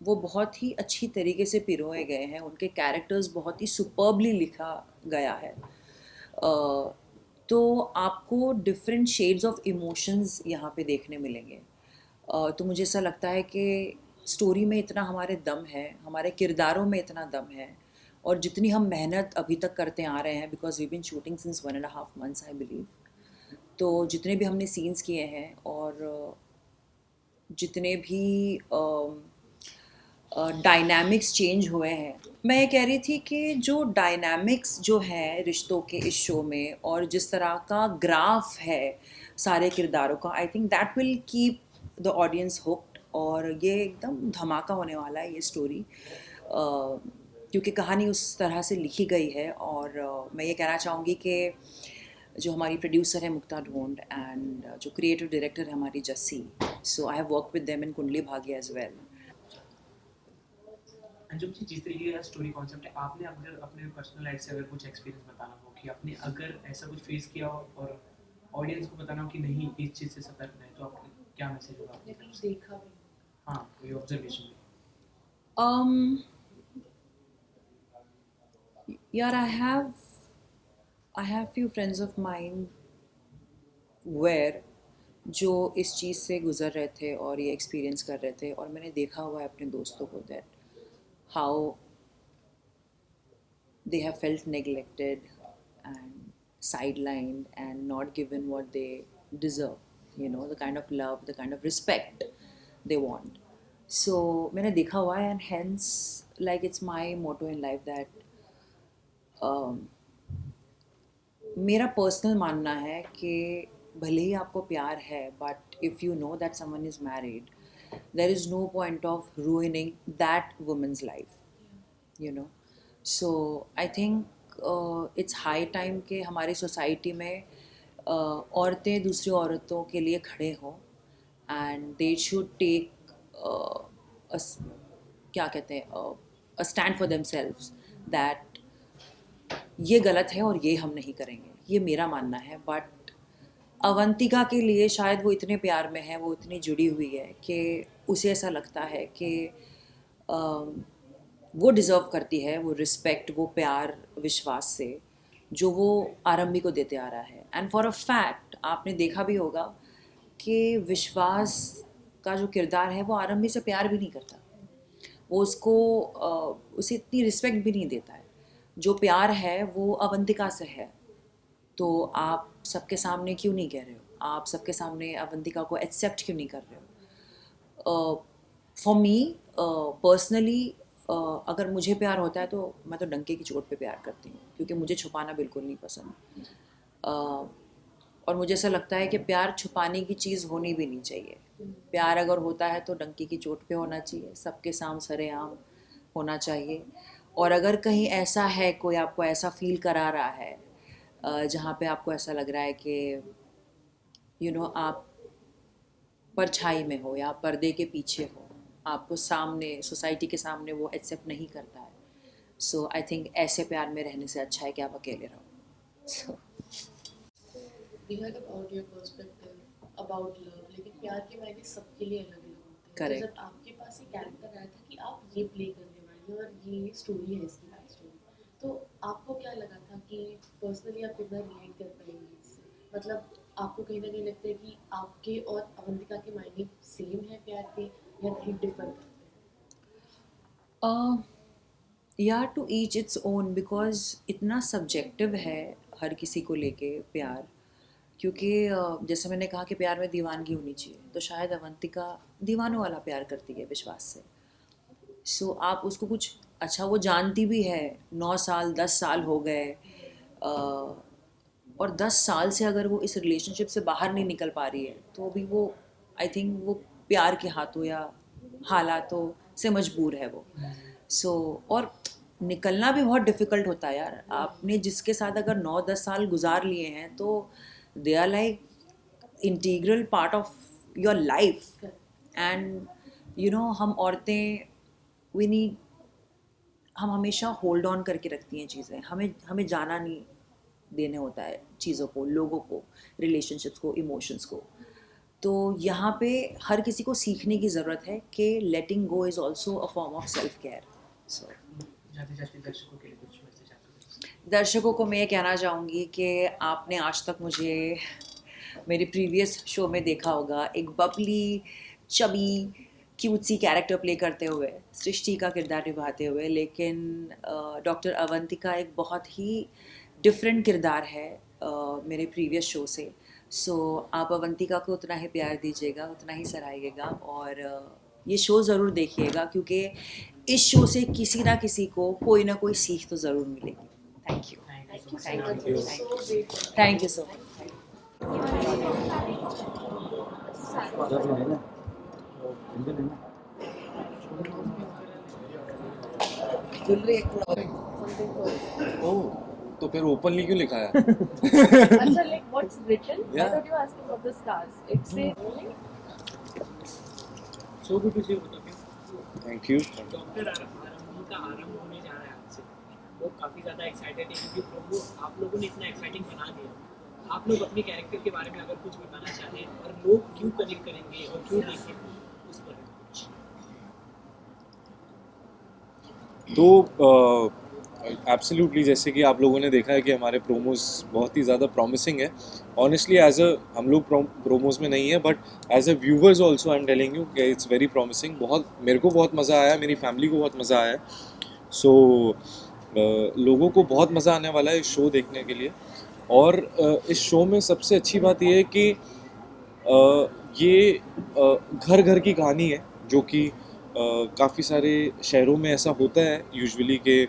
वो बहुत ही अच्छी तरीके से पिरोए गए हैं, उनके कैरेक्टर्स बहुत ही सुपर्बली लिखा गया है। तो आपको डिफरेंट शेड्स ऑफ इमोशंस यहाँ पे देखने मिलेंगे। तो मुझे ऐसा लगता है कि स्टोरी में इतना हमारे दम है, हमारे किरदारों में इतना दम है, और जितनी हम मेहनत अभी तक करते आ रहे हैं, because we been shooting since 1.5 months I believe, तो जितने भी हमने सीन्स किए हैं और जितने भी डायनामिक्स चेंज हुए हैं, मैं ये कह रही थी कि जो डायनामिक्स जो है रिश्तों के इस शो में, और जिस तरह का ग्राफ है सारे किरदारों का, I think that will keep the audience hooked, और ये एकदम धमाका होने वाला है ये स्टोरी। क्योंकि कहानी उस तरह से लिखी गई है। और मैं ये कहना चाहूँगी कि जो हमारी प्रोड्यूसर है मुक्ता ढोंड एंड जो क्रिएटिव डायरेक्टर है हमारी Jassi, so I have work with them in Kundali Bhagya as well. Anjum जी, जिस तरीके का स्टोरी कॉन्सेप्ट है, आपने अगर अपने पर्सनल लाइफ से अगर कुछ एक्सपीरियंस बताना हो कि आपने अगर ऐसा कुछ फेस किया हो और ऑडियंस को बताना हो कि नहीं इस चीज़ से सतर्क रहें, तो आपको क्या मैसेज होगा? आपने कुछ देखा भी? हाँ, कोई ऑब्जर्वेशन? यार, I have few friends of mine where जो इस चीज़ से गुज़र रहे थे और ये एक्सपीरियंस कर रहे थे, और मैंने देखा हुआ है अपने दोस्तों को that how they have felt neglected and sidelined and not given what they deserve, you know, the kind of love, the kind of respect they want. So मैंने देखा हुआ है, and hence like it's my motto in life that मेरा पर्सनल मानना है कि भले ही आपको प्यार है, but if you know that someone is married, there is no point of ruining that women's life, you know. So I think it's high time कि हमारी सोसाइटी में औरतें दूसरी औरतों के लिए खड़े हों एंड दे शुड टेक क्या कहते हैं a stand for themselves that ये गलत है और ये हम नहीं करेंगे, ये मेरा मानना है। बट अवंतिका के लिए शायद वो इतने प्यार में है, वो इतनी जुड़ी हुई है कि उसे ऐसा लगता है कि वो डिज़र्व करती है वो रिस्पेक्ट, वो प्यार, विश्वास से जो वो आरंभी को देते आ रहा है। एंड फॉर अ फैक्ट आपने देखा भी होगा कि विश्वास का जो किरदार है वो आरंभी से प्यार भी नहीं करता, वो उसे इतनी रिस्पेक्ट भी नहीं देता है। जो प्यार है वो अवंतिका से है, तो आप सबके सामने क्यों नहीं कह रहे हो? आप सबके सामने अवंतिका को एक्सेप्ट क्यों नहीं कर रहे हो? फॉर मी पर्सनली अगर मुझे प्यार होता है तो मैं तो डंके की चोट पे प्यार करती हूँ, क्योंकि मुझे छुपाना बिल्कुल नहीं पसंद। और मुझे ऐसा लगता है कि प्यार छुपाने की चीज़ होनी भी नहीं चाहिए। प्यार अगर होता है तो डंके की चोट पे होना चाहिए, सबके सामने सरेआम होना चाहिए। और अगर कहीं ऐसा है, कोई आपको ऐसा फील करा रहा है जहाँ पे आपको ऐसा लग रहा है कि यू नो आप परछाई में हो या पर्दे के पीछे हो, आपको सामने सोसाइटी के सामने वो एक्सेप्ट नहीं करता है, सो आई थिंक ऐसे प्यार में रहने से अच्छा है कि आप अकेले रहो। सो You had about your perspective about love, लेकिन प्यार के मायने सबके लिए अलग अलग होते हैं। Correct. तो जब आपके पास एक कैरेक्टर आया था कि आप ये प्ले करने वाली हो और ये स्टोरी है, इसकी बैक स्टोरी, तो आपको क्या लगा था कि पर्सनली आप कितना रिलेट कर पाएंगे इससे? मतलब आपको कहीं ना कहीं लगता है कि आपके और अवंतिका के मायने सेम है प्यार के या कहीं डिफर करते हैं? या to each its own, because इतना सब्जेक्टिव है हर किसी को लेके प्यार। क्योंकि जैसे मैंने कहा कि प्यार में दीवानगी होनी चाहिए, तो शायद अवंतिका दीवानों वाला प्यार करती है विश्वास से। सो आप उसको कुछ अच्छा, वो जानती भी है 9 साल 10 साल हो गए, और 10 साल से अगर वो इस रिलेशनशिप से बाहर नहीं निकल पा रही है तो भी वो आई थिंक वो प्यार के हाथों या हालातों से मजबूर है वो। सो और निकलना भी बहुत डिफ़िकल्ट होता है यार। आपने जिसके साथ अगर 9-10 साल गुजार लिए हैं तो they are like integral part of your life. And you know हम औरतें हम हमेशा होल्ड ऑन करके रखती हैं चीज़ें, हमें जाना नहीं देने होता है चीज़ों को, लोगों को, रिलेशनशिप्स को, इमोशंस को। तो यहाँ पे हर किसी को सीखने की ज़रूरत है कि letting go is also a form of self care. So दर्शकों को मैं ये कहना चाहूँगी कि आपने आज तक मुझे मेरे प्रीवियस शो में देखा होगा एक Babli chubby cutesy character play करते हुए, सृष्टि का किरदार निभाते हुए, लेकिन डॉक्टर अवंतिका एक बहुत ही डिफरेंट किरदार है मेरे प्रीवियस शो से। सो आप अवंतिका को उतना ही प्यार दीजिएगा, उतना ही सराहिएगा, और ये शो ज़रूर देखिएगा, क्योंकि इस शो से किसी ना किसी को कोई ना कोई सीख तो ज़रूर मिलेगी। Thank you, thank you so much. चल रही है थोड़ा Something close. ओह, तो फिर ओपनली क्यों लिखा है? अच्छा, like what's written? I Yeah. thought you were asking about the stars. It says So good to see you both of you. Thank you. Doctor आरंभ का आरंभ होने जा रहा है आपसे। लोग काफ़ी ज़्यादा एक्साइटेड हैं क्योंकि प्रोमो आप लोगों ने इतना एक्साइटिंग बना दिया। आप लोग अपने कैरेक्टर के बारे में अगर कुछ बताना चाहें और लोग क्यों कनेक्ट करेंगे और क्यों देखेंगे उस पर कुछ। तो एब्सोल्युटली जैसे कि आप लोगों ने देखा है कि हमारे प्रोमोज बहुत ही ज़्यादा प्रॉमिसिंग है। ऑनेस्टली एज अ हम लोग प्रोमोज में नहीं है but as a viewers also I am telling you कि इट्स वेरी प्रॉमिसिंग। बहुत मेरे को बहुत मज़ा आया, मेरी फैमिली को बहुत मज़ा आया। सो लोगों को बहुत मज़ा आने वाला है इस शो देखने के लिए। और इस शो में सबसे अच्छी बात यह है कि ये घर घर की कहानी है, जो कि काफ़ी सारे शहरों में ऐसा होता है यूजुअली कि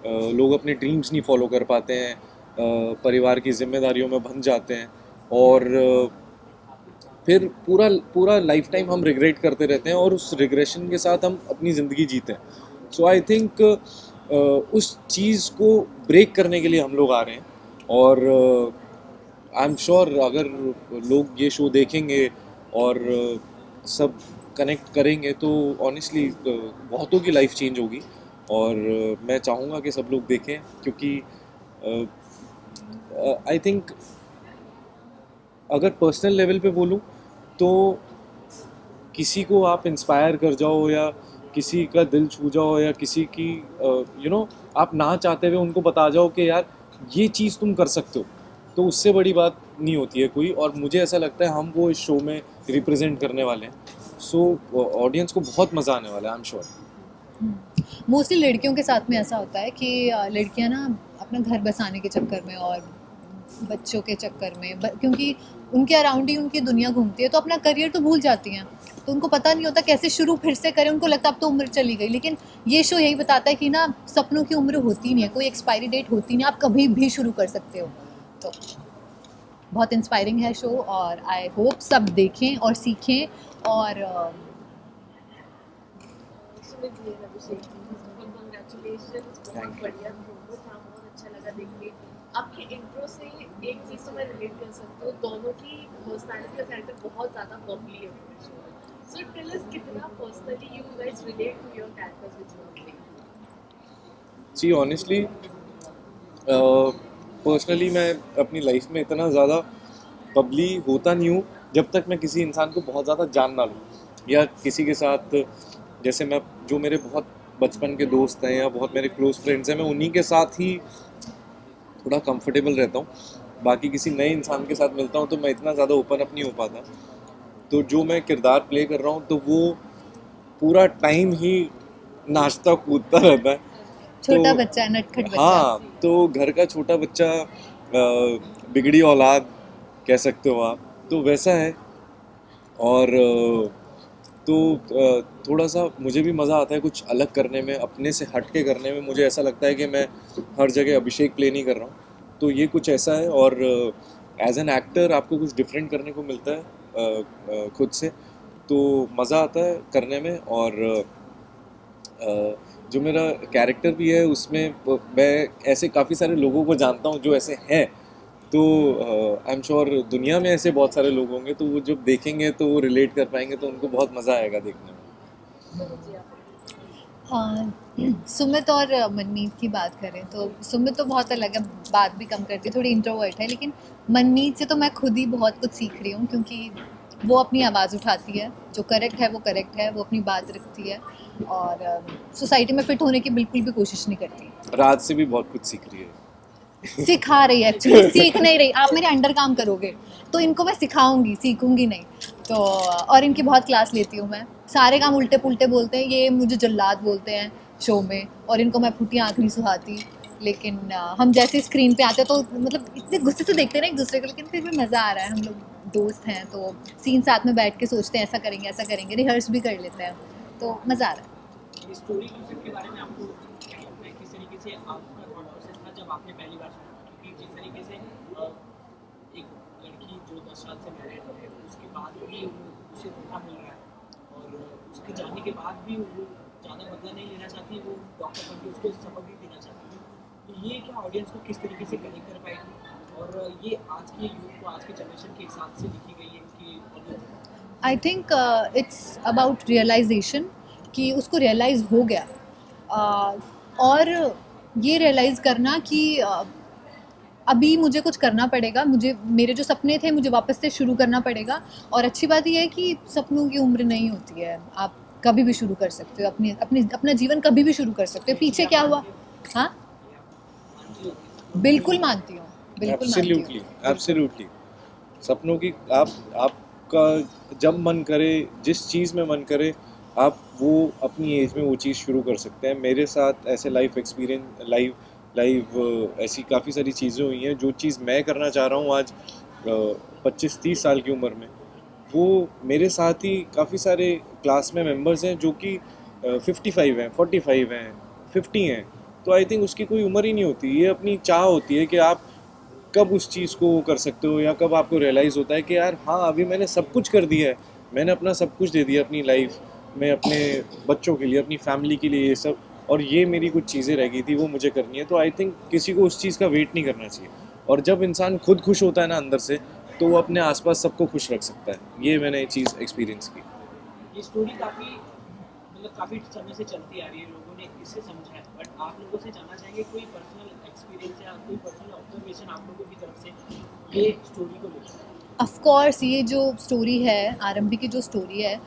लोग अपने ड्रीम्स नहीं फॉलो कर पाते हैं, परिवार की जिम्मेदारियों में बंध जाते हैं और फिर पूरा लाइफ टाइम हम रिग्रेट करते रहते हैं और उस रिग्रेशन के साथ हम अपनी ज़िंदगी जीते हैं। सो आई थिंक उस चीज़ को ब्रेक करने के लिए हम लोग आ रहे हैं और आई एम श्योर अगर लोग ये शो देखेंगे और सब कनेक्ट करेंगे तो ऑनेस्टली बहुतों की लाइफ चेंज होगी। और मैं चाहूँगा कि सब लोग देखें क्योंकि आई थिंक अगर पर्सनल लेवल पे बोलूँ तो किसी को आप इंस्पायर कर जाओ या किसी का दिल छू जाओ या किसी की आप ना चाहते हुए उनको बता जाओ कि यार ये चीज़ तुम कर सकते हो, तो उससे बड़ी बात नहीं होती है कोई। और मुझे ऐसा लगता है हम वो इस शो में रिप्रेजेंट करने वाले हैं। सो ऑडियंस को बहुत मज़ा आने वाला है, आई एम श्योर। मोस्टली लड़कियों के साथ में ऐसा होता है कि लड़कियां ना अपना घर बसाने के चक्कर में और बच्चों के चक्कर में क्योंकि उनके अराउंड ही उनकी दुनिया घूमती है तो अपना करियर तो भूल जाती हैं, तो उनको पता नहीं होता कैसे शुरू फिर से करें। उनको लगता अब तो उम्र चली गई, लेकिन ये शो यही बताता है कि ना सपनों की उम्र होती नहीं है, कोई एक्सपायरी डेट होती नहीं, आप कभी भी शुरू कर सकते हो। तो बहुत इंस्पायरिंग है शो और आई होप सब देखें और सीखें। और बहुत बढ़िया प्रोमो था, बहुत अच्छा लगा देखने। आपके इंट्रो से एक चीज़ तो मैं रिलेट कर सकती हूँ, दोनों की पर्सनालिटी का कैरेक्टर बहुत ज़्यादा बबली है। सो टेल अस कितना personally you guys relate to your characters which you play. जी ऑनेस्टली पर्सनली मैं अपनी लाइफ में इतना ज़्यादा बबली होता नहीं हूँ जब तक मैं किसी इंसान को बहुत ज़्यादा जान ना लूँ या किसी के साथ, जैसे मैं जो मेरे बहुत बचपन के दोस्त हैं या बहुत मेरे क्लोज फ्रेंड्स हैं, मैं उन्हीं के साथ ही थोड़ा कंफर्टेबल रहता हूँ। बाकी किसी नए इंसान के साथ मिलता हूँ तो मैं इतना ज़्यादा ओपन अप नहीं हो पाता। तो जो मैं किरदार प्ले कर रहा हूँ तो वो पूरा टाइम ही नाचता कूदता रहता है। छोटा तो बच्चा, नटखट बच्चा। हाँ, तो घर का छोटा बच्चा, बिगड़ी औलाद कह सकते हो आप, तो वैसा है। और तो थोड़ा सा मुझे भी मज़ा आता है कुछ अलग करने में, अपने से हट के करने में। मुझे ऐसा लगता है कि मैं हर जगह अभिषेक प्ले नहीं कर रहा हूँ, तो ये कुछ ऐसा है। और एज एन एक्टर आपको कुछ डिफरेंट करने को मिलता है खुद से, तो मज़ा आता है करने में। और जो मेरा कैरेक्टर भी है उसमें मैं ऐसे काफ़ी सारे लोगों को जानता हूँ जो ऐसे हैं, तो आई एम श्योर दुनिया में ऐसे बहुत सारे लोग होंगे, तो वो जब देखेंगे तो वो रिलेट कर पाएंगे, तो उनको बहुत मज़ा आएगा देखने में। सुमित और मनमीत की बात करें तो सुमित तो बहुत अलग है, बात भी कम करती है, थोड़ी इंट्रोवर्ट है, लेकिन मनमीत से तो मैं खुद ही बहुत कुछ सीख रही हूँ क्योंकि वो अपनी आवाज़ उठाती है, जो करेक्ट है वो करेक्ट है, वो अपनी बात रखती है और सोसाइटी में फिट होने की बिल्कुल भी कोशिश नहीं करती। राज से भी बहुत कुछ सीख रही है। सिखा रही है एक्चुअली, सीख नहीं रही। आप मेरे अंडर काम करोगे तो इनको मैं सिखाऊंगी, सीखूंगी नहीं। तो और इनकी बहुत क्लास लेती हूँ मैं। सारे काम उल्टे पुल्टे बोलते हैं, ये मुझे जल्लाद बोलते हैं शो में, और इनको मैं फूटी आँख नहीं सुहाती, लेकिन हम जैसे स्क्रीन पे आते हैं तो मतलब इतने गुस्से से देखते हैं ना एक दूसरे को, लेकिन फिर भी मज़ा आ रहा है। हम लोग दोस्त हैं तो सीन साथ में बैठ के सोचते हैं ऐसा करेंगे, रिहर्स भी कर लेते हैं, तो मज़ा आ रहा है। स्टोरी के बारे में आपको किस तरीके से आपका थॉट प्रोसेस था जब आपने पहली बार सुना? क्योंकि जिस तरीके से एक लड़की जो 10 साल से मैरिड है उसके बाद भी उसे धोखा मिल रहा है और उसके जाने के बाद भी वो ज़्यादा बदला नहीं लेना चाहती, वो डॉक्टर बन के उसको सबक भी देना चाहती है। तो ये क्या ऑडियंस को किस तरीके से कनेक्ट कर पाएगी, और ये आज के यूथ को, आज के जनरेशन के हिसाब से लिखी गई है कि I think it's about realization कि उसको रियलाइज़ हो गया, और ये रियलाइज़ करना कि अभी मुझे कुछ करना पड़ेगा, मुझे मेरे जो सपने थे मुझे वापस से शुरू करना पड़ेगा। और अच्छी बात यह है कि सपनों की उम्र नहीं होती है, आप कभी भी शुरू कर सकते हो, अपना जीवन कभी भी शुरू कर सकते हो। पीछे क्या हुआ, हाँ बिल्कुल मानती हूँ, बिल्कुल मानती हूँ। एब्सोल्युटली सपनों की आपका जब मन करे, जिस चीज़ में मन करे, आप वो अपनी एज में वो चीज़ शुरू कर सकते हैं। मेरे साथ ऐसे लाइफ एक्सपीरियंस लाइव ऐसी काफ़ी सारी चीज़ें हुई हैं। जो चीज़ मैं करना चाह रहा हूँ आज 25-30 साल की उम्र में, वो मेरे साथ ही काफ़ी सारे क्लास में मेंबर्स हैं जो कि 55 हैं, 45 हैं, 50 हैं। तो आई थिंक उसकी कोई उम्र ही नहीं होती, ये अपनी चाह होती है कि आप कब उस चीज़ को कर सकते हो, या कब आपको रियलाइज़ होता है कि यार हाँ अभी मैंने सब कुछ कर दिया है, मैंने अपना सब कुछ दे दिया अपनी लाइफ में, अपने बच्चों के लिए, अपनी फैमिली के लिए, ये सब, और ये मेरी कुछ चीज़ें रह गई थी वो मुझे करनी है। तो आई थिंक किसी को उस चीज़ का वेट नहीं करना चाहिए, और जब इंसान खुद खुश होता है ना अंदर से, तो वो अपने आसपास सबको खुश रख सकता है। ये मैंने चीज़ एक्सपीरियंस की। ये स्टोरी काफ़ी समय से चलती आ रही है, लोगों ने इससे समझा है, बट आप लोगों से जानना चाहेंगे कोई पर्सनल एक्सपीरियंस या कोई पर्सनल ऑब्जर्वेशन आप लोगों की तरफ से ये स्टोरी को लेकर? ऑफ कोर्स ये जो स्टोरी है, आरंभी की जो स्टोरी है,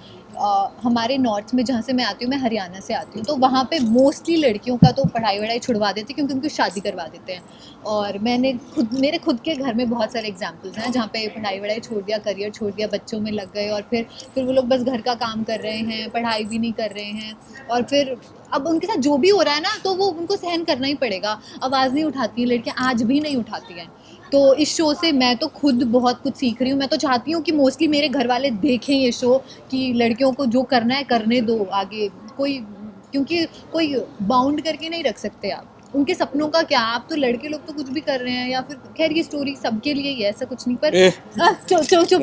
हमारे नॉर्थ में जहाँ से मैं आती हूँ, मैं हरियाणा से आती हूँ, तो वहाँ पे मोस्टली लड़कियों का तो पढ़ाई वढ़ाई छुड़वा देते हैं क्योंकि उनकी शादी करवा देते हैं। और मेरे खुद के घर में बहुत सारे एग्जांपल्स हैं जहाँ पे पढ़ाई वढ़ाई छोड़ दिया, करियर छोड़ दिया, बच्चों में लग गए, और फिर वो लोग बस घर का काम कर रहे हैं, पढ़ाई भी नहीं कर रहे हैं, और फिर अब उनके साथ जो भी हो रहा है ना, तो वो उनको सहन करना ही पड़ेगा। आवाज़ नहीं उठाती हैं लड़कियाँ, आज भी नहीं उठाती हैं। तो इस शो से मैं तो खुद बहुत कुछ सीख रही हूँ। मैं तो चाहती हूँ कि मोस्टली मेरे घर वाले देखें ये शो, कि लड़कियों को जो करना है करने दो आगे, क्योंकि कोई बाउंड करके नहीं रख सकते आप उनके सपनों का। क्या आप तो लड़के लोग तो कुछ भी कर रहे हैं, या फिर खैर ये स्टोरी सबके लिए ही है, ऐसा कुछ नहीं, पर चुप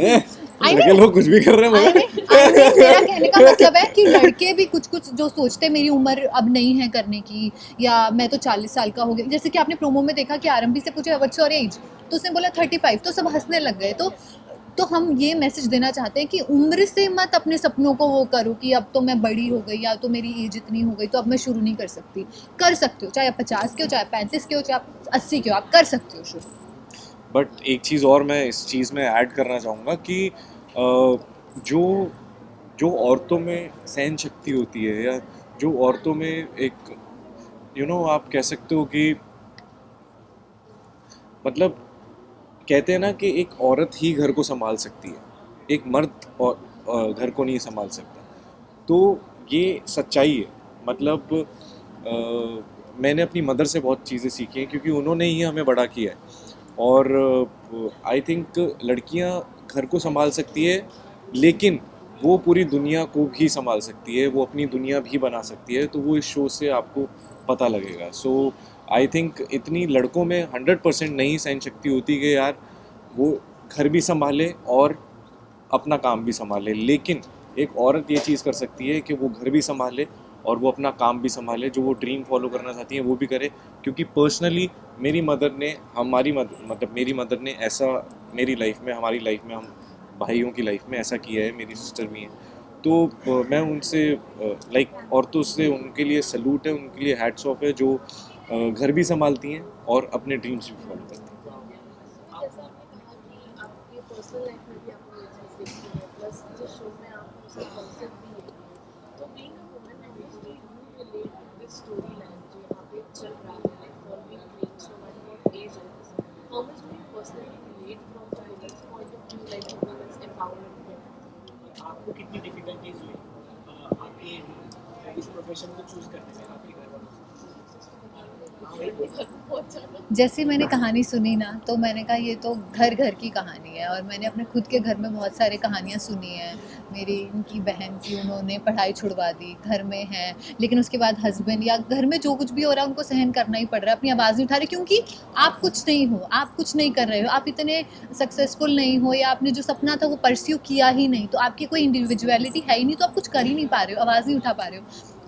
लड़के लोग कुछ भी कर रहे हैं। मेरा कहने का मतलब है कि लड़के भी कुछ जो सोचते हैं मेरी उम्र अब नहीं है करने की, या मैं तो 40 साल का हो गया, जैसे कि आपने प्रोमो में देखा कि आरंभी से पूछा व्हाट्स योर एज, तो उसने बोला 35, तो सब हंसने लग गए। तो हम ये मैसेज देना चाहते हैं कि उम्र से मत अपने सपनों को वो करो कि अब तो मैं बड़ी हो गई, या तो मेरी एज इतनी हो गई तो अब मैं शुरू नहीं कर सकती। कर सकते हो, चाहे आप 50 के हो, चाहे 35 के हो, चाहे आप 80 के हो, आप कर सकते हो शुरू। बट एक चीज़ और मैं इस चीज़ में ऐड करना चाहूँगा कि जो औरतों में सहन शक्ति होती है, या जो औरतों में एक आप कह सकते हो कि मतलब कहते हैं ना कि एक औरत ही घर को संभाल सकती है, एक मर्द और घर को नहीं संभाल सकता। तो ये सच्चाई है। मतलब मैंने अपनी मदर से बहुत चीज़ें सीखी हैं, क्योंकि उन्होंने ही हमें बड़ा किया है। और आई थिंक लड़कियां घर को संभाल सकती है, लेकिन वो पूरी दुनिया को भी संभाल सकती है, वो अपनी दुनिया भी बना सकती है। तो वो इस शो से आपको पता लगेगा। सो आई थिंक इतनी लड़कों में 100% नहीं सहन शक्ति होती कि यार वो घर भी संभाले और अपना काम भी संभाले, लेकिन एक औरत ये चीज़ कर सकती है कि वो घर भी संभाले और वो अपना काम भी संभाले, जो वो ड्रीम फॉलो करना चाहती है वो भी करे। क्योंकि पर्सनली मेरी मदर ने मेरी मदर ने ऐसा मेरी लाइफ में, हमारी लाइफ में, हम भाइयों की लाइफ में ऐसा किया है, मेरी सिस्टर भी है। तो मैं उनसे औरतों से उनके लिए सैल्यूट है, उनके लिए हैट्स ऑफ है, जो घर भी संभालती हैं और अपने ड्रीम्स भी फॉलो करती हैं। आपकी पर्सनल लाइफ में भी आपको ये चीज़ देखी है, प्लस जिस शो में आप उसे कॉन्सेप्ट भी है, तो being a woman actually you relate this story line जो यहाँ पे चल रहा है, like following dreams no matter what age it is, how much do you personally relate from the women's point of view, like women's empowerment? आपको कितनी डिफिकल्टीज हुई आपके इस प्रोफेशन को चूज करने में आपके घर वालों? जैसे मैंने कहानी सुनी ना, तो मैंने कहा ये तो घर की कहानी है। और मैंने अपने खुद के घर में बहुत सारी कहानियाँ सुनी हैं। मेरी इनकी बहन की, उन्होंने पढ़ाई छुड़वा दी, घर में है, लेकिन उसके बाद हस्बैंड या घर में जो कुछ भी हो रहा है उनको सहन करना ही पड़ रहा है, अपनी आवाज़ नहीं उठा रहे, क्योंकि आप कुछ नहीं हो, आप कुछ नहीं कर रहे हो, आप इतने सक्सेसफुल नहीं हो, या आपने जो सपना था वो परस्यू किया ही नहीं, तो आपकी कोई इंडिविजुअलिटी है ही नहीं, तो आप कुछ कर ही नहीं पा रहे हो, आवाज़ नहीं उठा पा रहे हो।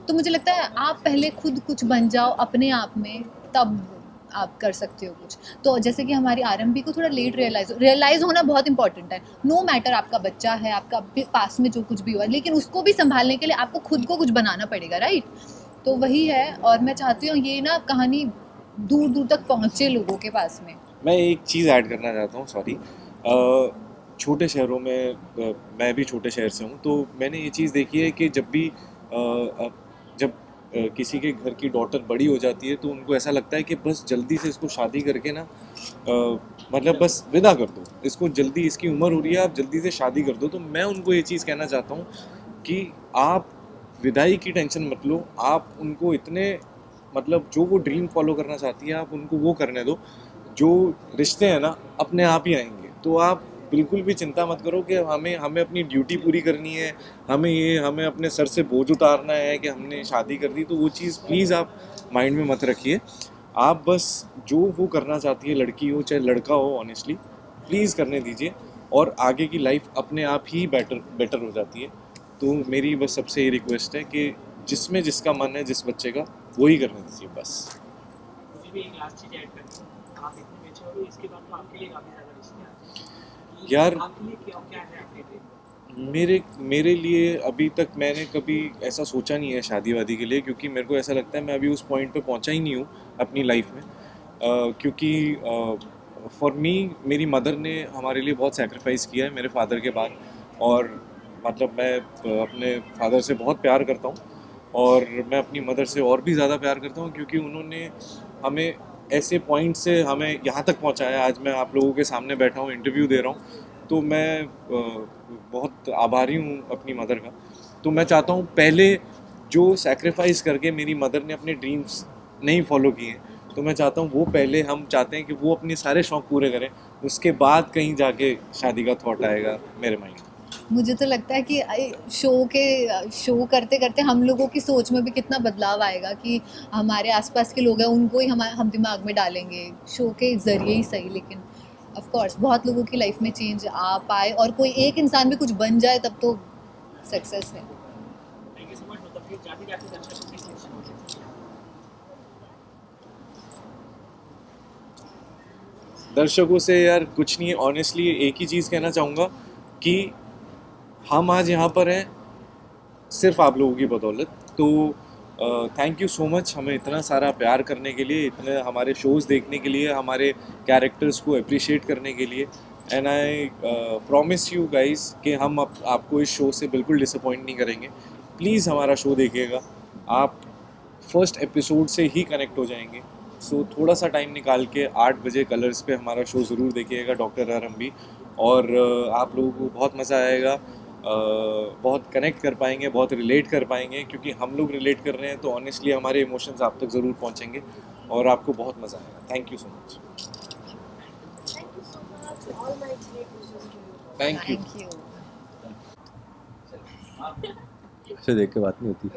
तो मुझे लगता है आप पहले खुद कुछ बन जाओ अपने आप में, तब आप कर सकते हो कुछ। तो जैसे कि हमारी आरएमबी को थोड़ा लेट रियलाइज़ होना बहुत इंपॉर्टेंट है। नो मैटर आपका बच्चा है, आपका पास में जो कुछ भी हुआ, लेकिन उसको भी संभालने के लिए आपको खुद को कुछ बनाना पड़ेगा, राइट? तो वही है, और मैं चाहती हूँ ये ना कहानी दूर दूर तक पहुँचे लोगों के पास में। मैं एक चीज़ ऐड करना चाहता हूँ, सॉरी। छोटे शहरों में मैं भी छोटे शहर से हूँ, तो मैंने ये चीज़ देखी है कि जब भी जब किसी के घर की डॉटर बड़ी हो जाती है तो उनको ऐसा लगता है कि बस जल्दी से इसको शादी करके ना मतलब बस विदा कर दो इसको, जल्दी इसकी उम्र हो रही है, आप जल्दी से शादी कर दो। तो मैं उनको ये चीज़ कहना चाहता हूँ कि आप विदाई की टेंशन मत लो, आप उनको इतने मतलब जो वो ड्रीम फॉलो करना चाहती है आप उनको वो करने दो। जो रिश्ते हैं ना अपने आप ही आएंगे, तो आप बिल्कुल भी चिंता मत करो कि हमें अपनी ड्यूटी पूरी करनी है, हमें अपने सर से बोझ उतारना है कि हमने शादी कर दी। तो वो चीज़ प्लीज़ आप माइंड में मत रखिए। आप बस जो वो करना चाहती है, लड़की हो चाहे लड़का हो, ऑनेस्टली प्लीज़ करने दीजिए, और आगे की लाइफ अपने आप ही बेटर हो जाती है। तो मेरी बस सबसे ये रिक्वेस्ट है कि जिसमें जिसका मन है जिस बच्चे का, वही करने दीजिए बस। मुझे भी एक लास्ट चीज़ ऐड करनी है। आप इतने मेच्योर हो, इसके बाद तो आपके लिए काफ़ी ज़्यादा रिश्ते आते हैं यार। आपके लिए क्या है आपके लिए? मेरे लिए अभी तक मैंने कभी ऐसा सोचा नहीं है शादी वादी के लिए, क्योंकि मेरे को ऐसा लगता है मैं अभी उस पॉइंट पे पहुंचा ही नहीं हूँ अपनी लाइफ में। क्योंकि फॉर मी मेरी मदर ने हमारे लिए बहुत सेक्रीफाइस किया है मेरे फादर के बाद, और मतलब मैं अपने फादर से बहुत प्यार करता हूँ, और मैं अपनी मदर से और भी ज़्यादा प्यार करता हूँ, क्योंकि उन्होंने हमें ऐसे पॉइंट से हमें यहाँ तक पहुँचाया। आज मैं आप लोगों के सामने बैठा हूँ, इंटरव्यू दे रहा हूँ, तो मैं बहुत आभारी हूँ अपनी मदर का। तो मैं चाहता हूँ पहले जो सैक्रिफाइस करके मेरी मदर ने अपने ड्रीम्स नहीं फॉलो किए, तो मैं चाहता हूँ वो पहले, हम चाहते हैं कि वो अपने सारे शौक़ पूरे करें, उसके बाद कहीं जाके शादी का थॉट आएगा मेरे माइंड में। मुझे तो लगता है कि शो करते करते हम लोगों की सोच में भी कितना बदलाव आएगा कि हमारे आसपास के लोग हैं उनको ही हम दिमाग में डालेंगे शो के ज़रिए ही सही, लेकिन ऑफ कोर्स बहुत लोगों की लाइफ में चेंज आ पाए और कोई एक इंसान भी कुछ बन जाए तब तो सक्सेस है। Thank you so much. मतलब फिर जाते जाते दर्शकों की दर्शकों से यार कुछ नहीं है, ऑनेस्टली एक ही चीज़ कहना चाहूँगा कि हम आज यहाँ पर हैं सिर्फ आप लोगों की बदौलत। तो थैंक यू सो मच हमें इतना सारा प्यार करने के लिए, इतने हमारे शोज़ देखने के लिए, हमारे कैरेक्टर्स को अप्रिशिएट करने के लिए। And I promise you guys कि हम आपको इस शो से बिल्कुल डिसअपॉइंट नहीं करेंगे। प्लीज़ हमारा शो देखिएगा, आप फर्स्ट एपिसोड से ही कनेक्ट हो जाएंगे। सो थोड़ा सा टाइम निकाल के 8 बजे कलर्स पे हमारा शो ज़रूर देखिएगा, डॉक्टर आरएमबी, और आप लोगों को बहुत मज़ा आएगा, बहुत कनेक्ट कर पाएंगे, बहुत रिलेट कर पाएंगे, क्योंकि हम लोग रिलेट कर रहे हैं तो ऑनेस्टली हमारे इमोशंस आप तक ज़रूर पहुंचेंगे और आपको बहुत मज़ा आएगा। Thank you so much. Thank you. ऐसे देख के बात नहीं होती।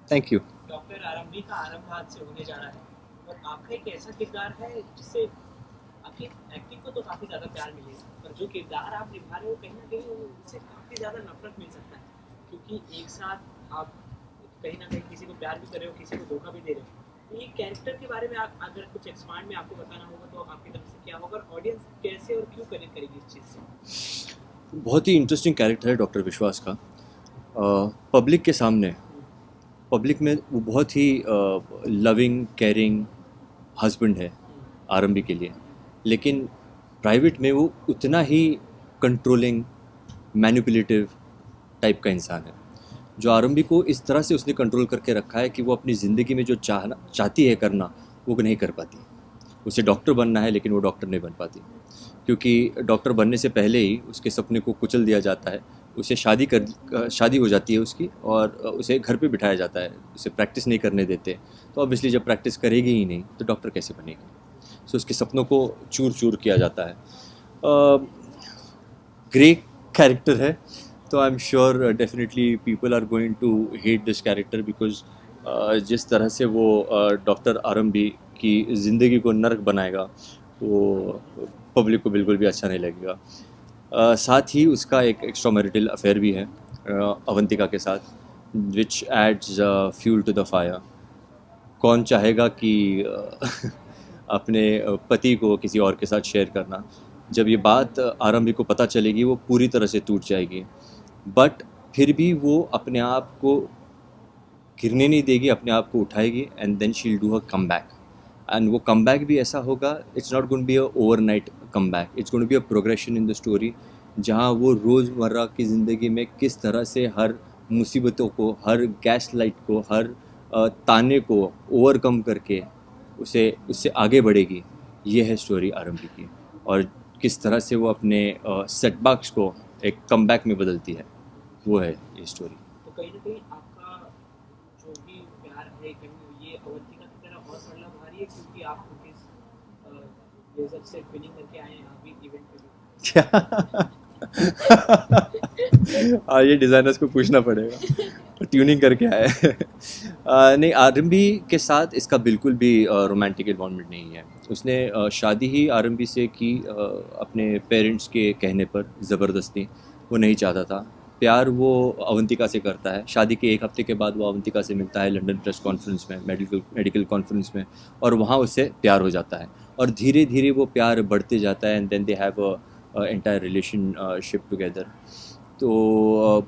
Thank you. डॉक्टर आरएमबी का आरंभ आज से होने जा रहा है, और आपका एक ऐसा किरदार है जिससे आपकी एक्टिंग को तो काफ़ी ज़्यादा प्यार मिलेगा, पर जो किरदार आप निभा रहे हो कहीं ना कहीं उससे काफ़ी ज़्यादा नफरत मिल सकता है, क्योंकि एक साथ आप कहीं ना कहीं किसी को प्यार भी कर रहे हो, किसी को धोखा भी दे रहे हो। तो ये कैरेक्टर के बारे में आप अगर कुछ एक्सपांड में आपको बताना होगा तो आपकी तरफ से क्या होगा, ऑडियंस कैसे और क्यों कनेक्ट करेगी इस चीज़ से? बहुत ही इंटरेस्टिंग कैरेक्टर है डॉक्टर विश्वास का। पब्लिक के सामने, पब्लिक में वो बहुत ही लविंग केयरिंग हस्बैंड है आरएमबी के लिए, लेकिन प्राइवेट में वो उतना ही कंट्रोलिंग मैनिपुलेटिव टाइप का इंसान है, जो आरएमबी को इस तरह से उसने कंट्रोल करके रखा है कि वो अपनी ज़िंदगी में जो चाहती है करना वो नहीं कर पाती। उसे डॉक्टर बनना है लेकिन वो डॉक्टर नहीं बन पाती, क्योंकि डॉक्टर बनने से पहले ही उसके सपने को कुचल दिया जाता है। उसे शादी हो जाती है उसकी, और उसे घर पे बिठाया जाता है, उसे प्रैक्टिस नहीं करने देते। तो ऑब्वियसली जब प्रैक्टिस करेगी ही नहीं तो डॉक्टर कैसे बनेगी। सो उसके सपनों को चूर चूर किया जाता है। ग्रेट कैरेक्टर है, तो I am sure definitely people are going to hate this character, because जिस तरह से वो डॉक्टर आरएमबी की ज़िंदगी को नर्क बनाएगा वो पब्लिक को बिल्कुल भी अच्छा नहीं लगेगा। साथ ही उसका एक एक्स्ट्रा मैरिटल अफेयर भी है अवंतिका के साथ, which adds fuel to the fire. कौन चाहेगा कि अपने पति को किसी और के साथ शेयर करना। जब ये बात आरंभी को पता चलेगी वो पूरी तरह से टूट जाएगी, बट फिर भी वो अपने आप को गिरने नहीं देगी, अपने आप को उठाएगी and then she will do a come back. And वो कम बैक भी ऐसा होगा, it's not going to be a overnight come back, it's going to be a progression in the story, जहाँ वो रोज़मर्रा की ज़िंदगी में किस तरह से हर मुसीबतों को, हर गैस लाइट को, हर ताने को ओवरकम करके उससे आगे बढ़ेगी। ये है स्टोरी आरंभी की, और किस तरह से वो अपने सेटबैक्स को एक कमबैक में बदलती है, वो है ये स्टोरी। तो कहीं ना कहीं आपका जो भी प्यार है कहीं ये अवंतिका की तरह और पड़ना भारी है, क्योंकि आप उनके लेजर से ट्विनिंग करके आए हैं अभी इवेंट पे भी। ये डिज़ाइनर्स को पूछना पड़ेगा, ट्यूनिंग करके आए। नहीं, आरंभी के साथ इसका बिल्कुल भी रोमांटिक इन्वॉल्वमेंट नहीं है। उसने शादी ही आरंभी से की अपने पेरेंट्स के कहने पर, ज़बरदस्ती। वो नहीं चाहता था। प्यार वो अवंतिका से करता है। शादी के एक हफ्ते के बाद वो अवंतिका से मिलता है लंदन प्रेस कॉन्फ्रेंस में, मेडिकल कॉन्फ्रेंस में, और वहाँ उससे प्यार हो जाता है, और धीरे धीरे वो प्यार बढ़ते जाता है and then they have a entire relationship together. तो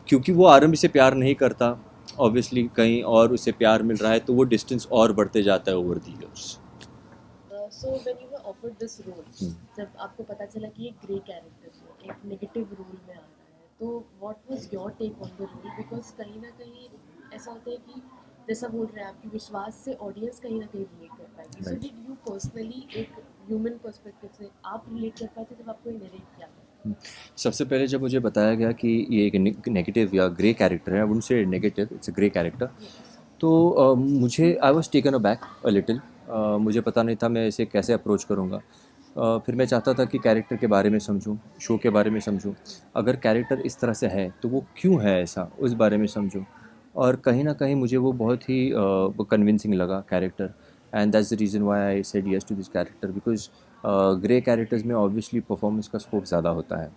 क्योंकि वो आरंभी से प्यार नहीं करता, ऑब्वियसली कहीं और उसे प्यार मिल रहा है, तो वो डिस्टेंस और बढ़ते जाता है over the years. So when you were offered this role, जब आपको पता चला कि ये ग्रे कैरेक्टर है, एक नेगेटिव रोल में आ रहा है, तो what was your take on the role? Because कहीं ना कहीं ऐसा होता है कि जैसा बोल रहे हैं आपकी विश्वास से ऑडियंस कहीं ना कहीं रिलेट कर पाएगी। सो डिड यू पर्सनली एक ह्यूमन पर्सपेक्टिव से आप रिलेट कर पाते जब आपको ये नरेट किया गया? सबसे पहले जब मुझे बताया गया कि ये एक नेगेटिव या ग्रे कैरेक्टर है, उनसे negative, it's a grey character, तो मुझे I was taken aback a little. मुझे पता नहीं था मैं इसे कैसे अप्रोच करूँगा। फिर मैं चाहता था कि कैरेक्टर के बारे में समझूं, शो के बारे में समझूं, अगर कैरेक्टर इस तरह से है तो वो क्यों है ऐसा, उस बारे में समझूं। और कहीं ना कहीं मुझे वो बहुत ही कन्विंसिंग लगा character, and that's the reason why I said yes to this character, because grey characters में ऑब्वियसली परफॉर्मेंस का स्कोप ज़्यादा होता है,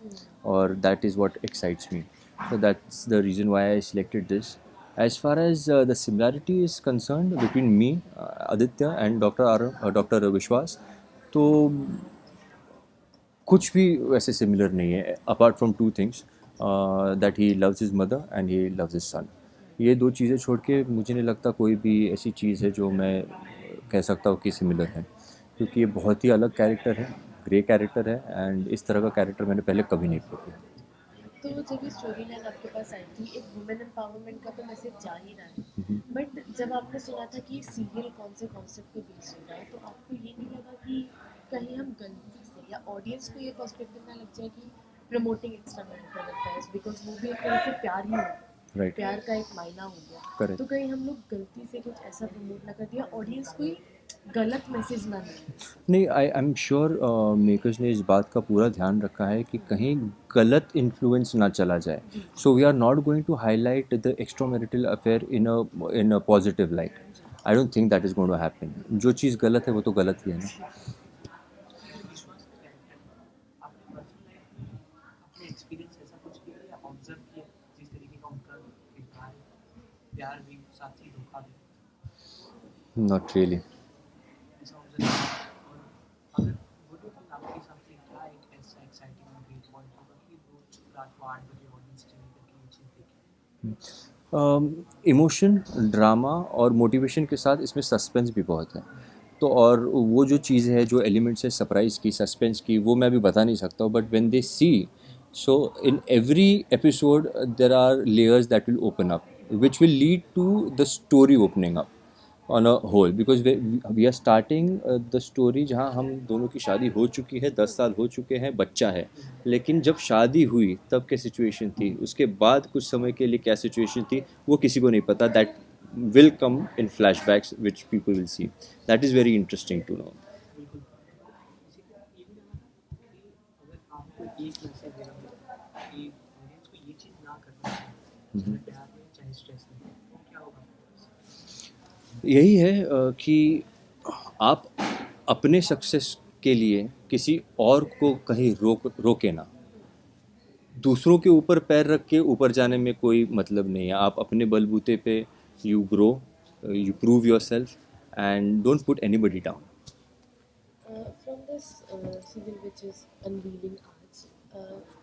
और that is what excites me, so that's the reason why I selected this. As far as the similarity is concerned between me, Aditya and Dr. Vishwas, तो कुछ भी वैसे सिमिलर नहीं है, apart from two things, that he loves his mother and he loves his son. ये दो चीज़ें छोड़ के मुझे नहीं लगता कोई भी ऐसी चीज़ है जो मैं कह सकता हूँ कि सिमिलर है, क्योंकि ये बहुत ही अलग कैरेक्टर है, ग्रे कैरेक्टर है, एंड इस तरह का कैरेक्टर मैंने पहले कभी नहीं प्ले किया। तो जब ये स्टोरी लाइन आपके पास आई थी, एक वुमेन एम्पावरमेंट का तो मैसेज जा ही रहा है, बट जब आपने सुना था कि सीरियल कौन से कॉन्सेप्ट पे बेस्ड होगा, तो आपको ये नहीं लगा कि कहीं हम गलती से या ऑडियंस को ये पर्सपेक्टिव ना लग जाए कि promoting extra marital affairs, because वो भी एक तरह से प्यार ही होता है, Right. प्यार का एक मायना हो गया। Correct. तो कहीं हम लोग गलती से कुछ ऐसा प्रमोट ना कर दिया, ऑडियंस को गलत मैसेज ना मिले? नहीं, आई एम श्योर मेकर्स ने इस बात का पूरा ध्यान रखा है कि कहीं गलत इन्फ्लुएंस ना चला जाए। So we are not going to highlight the extra marital affair in a positive light. I don't think that is going to happen. जो चीज़ गलत है वो तो गलत ही है ना। एक्सपीरियंस ऐसा कुछ किया या ऑब्जर्व किया जिस तरीके का उनका किरदार है, प्यार भी साथ ही धोखा भी? Not really. ऐसा ऑब्जर्व और अगर बोलो तो आपके हिसाब से क्या एक ऐसा एक्साइटिंग और ग्रेट पॉइंट होगा कि रोज रात को 8 बजे ऑडियंस चैनल करके ये चीज़ देखें? इमोशन, ड्रामा और मोटिवेशन के साथ इसमें सस्पेंस भी बहुत है। तो और वो जो चीज़ है, जो एलिमेंट्स है सरप्राइज़ की, सस्पेंस की, वो मैं अभी बता नहीं सकता हूँ, but when they see, so in every episode there are layers that will open up, which will lead to the story opening up on a whole, because we are starting the story जहाँ हम दोनों की शादी हो चुकी है, 10 साल हो चुके हैं, बच्चा है, लेकिन जब शादी हुई तब क्या सिचुएशन थी, उसके बाद कुछ समय के लिए क्या सिचुएशन थी, वो किसी को नहीं पता। That will come in flashbacks which people will see. That is very interesting to know. एक मैसेज देना है कि ऑडियंस को ये चीज़ ना करना चाहिए, चाहे प्यार में चाहे स्ट्रेस में, तो क्या होगा? यही है कि आप अपने सक्सेस के लिए किसी और को कहीं रोके ना। दूसरों के ऊपर पैर रख के ऊपर जाने में कोई मतलब नहीं है. आप अपने बलबूते पे you grow, you prove your self and don't put anybody down. From this serial which is unveiling आज,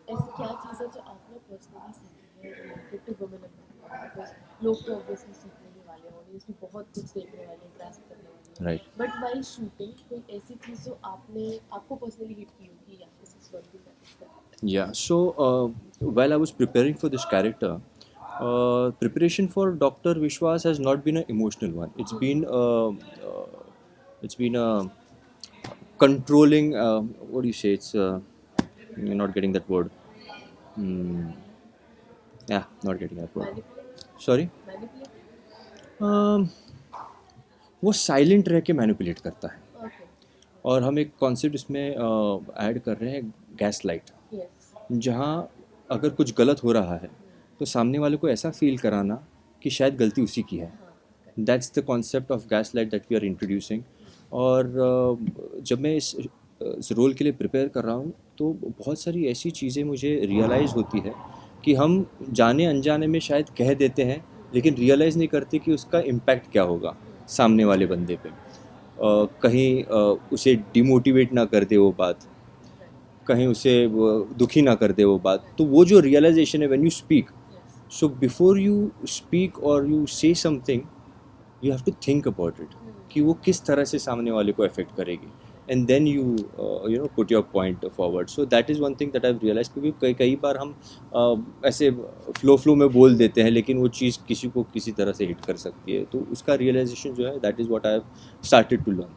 ऐसी क्या चीज़ है जो आपने पर्सनली सीखी है related to women empowerment? Because लोग तो ऑब्वियसली सीखने ही वाले हैं, ऑडियंस भी बहुत कुछ देखने वाले हैं, ग्रास्प करने वाले हैं. Right. बट वाइल शूटिंग कोई ऐसी चीज़ जो आपको पर्सनली हिट की होगी, या this is one thing that is that? Yeah, so while I was preparing for this character, preparation for Dr. Vishwas has not been an emotional one. It's been a controlling. What do you say? You're not getting that word. Yeah, not getting that word. Sorry. वो साइलेंट रह के मैनिपुलेट करता है. और हम एक कॉन्सेप्ट इसमें ऐड कर रहे हैं, गैस लाइट. जहाँ अगर कुछ गलत हो रहा है तो सामने वाले को ऐसा फील कराना कि शायद गलती उसी की है. That's the concept of gas light that we are introducing. और जब मैं इस रोल के लिए प्रिपेयर कर रहा हूँ तो बहुत सारी ऐसी चीज़ें मुझे रियलाइज़ होती है कि हम जाने अनजाने में शायद कह देते हैं, लेकिन रियलाइज़ नहीं करते कि उसका इम्पैक्ट क्या होगा सामने वाले बंदे पे. कहीं उसे डिमोटिवेट ना कर दे वो बात, कहीं उसे दुखी ना कर दे वो बात. तो वो जो रियलाइजेशन है when you speak, so before you speak और you say something, you have to think about it कि वो किस तरह से सामने वाले को अफेक्ट करेगी, and then you know put your point forward. So that is one thing that I have realise. क्योंकि कई बार हम ऐसे फ्लो में बोल देते हैं, लेकिन वो चीज़ किसी को किसी तरह से हिट कर सकती है. तो उसका रियलाइजेशन जो है, that is what I have started to learn.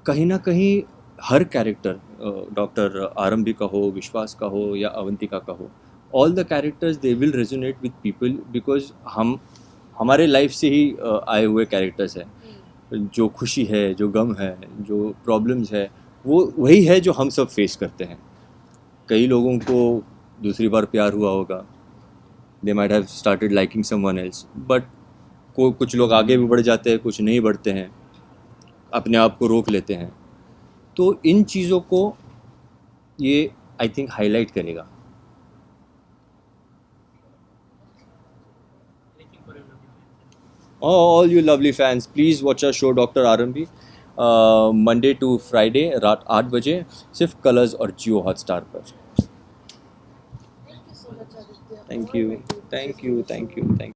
कहीं ना कहीं हर कैरेक्टर, डॉक्टर आरंभी का हो, विश्वास का हो या अवंतिका का हो, all the characters they will resonate with people, because हम हमारे लाइफ से ही आए हुए कैरेक्टर्स हैं. जो खुशी है, जो गम है, जो प्रॉब्लम्स है, वो वही है जो हम सब फेस करते हैं. कई लोगों को दूसरी बार प्यार हुआ होगा, they might have started liking someone else, but कुछ लोग आगे भी बढ़ जाते हैं, कुछ नहीं बढ़ते हैं, अपने आप को रोक लेते हैं. तो इन चीज़ों को ये आई थिंक हाईलाइट करेगा. All you lovely fans, please watch our show Dr. Arambi, Monday to Friday रात 8 बजे, सिर्फ कलर्स और जियो हॉटस्टार पर. Thank you.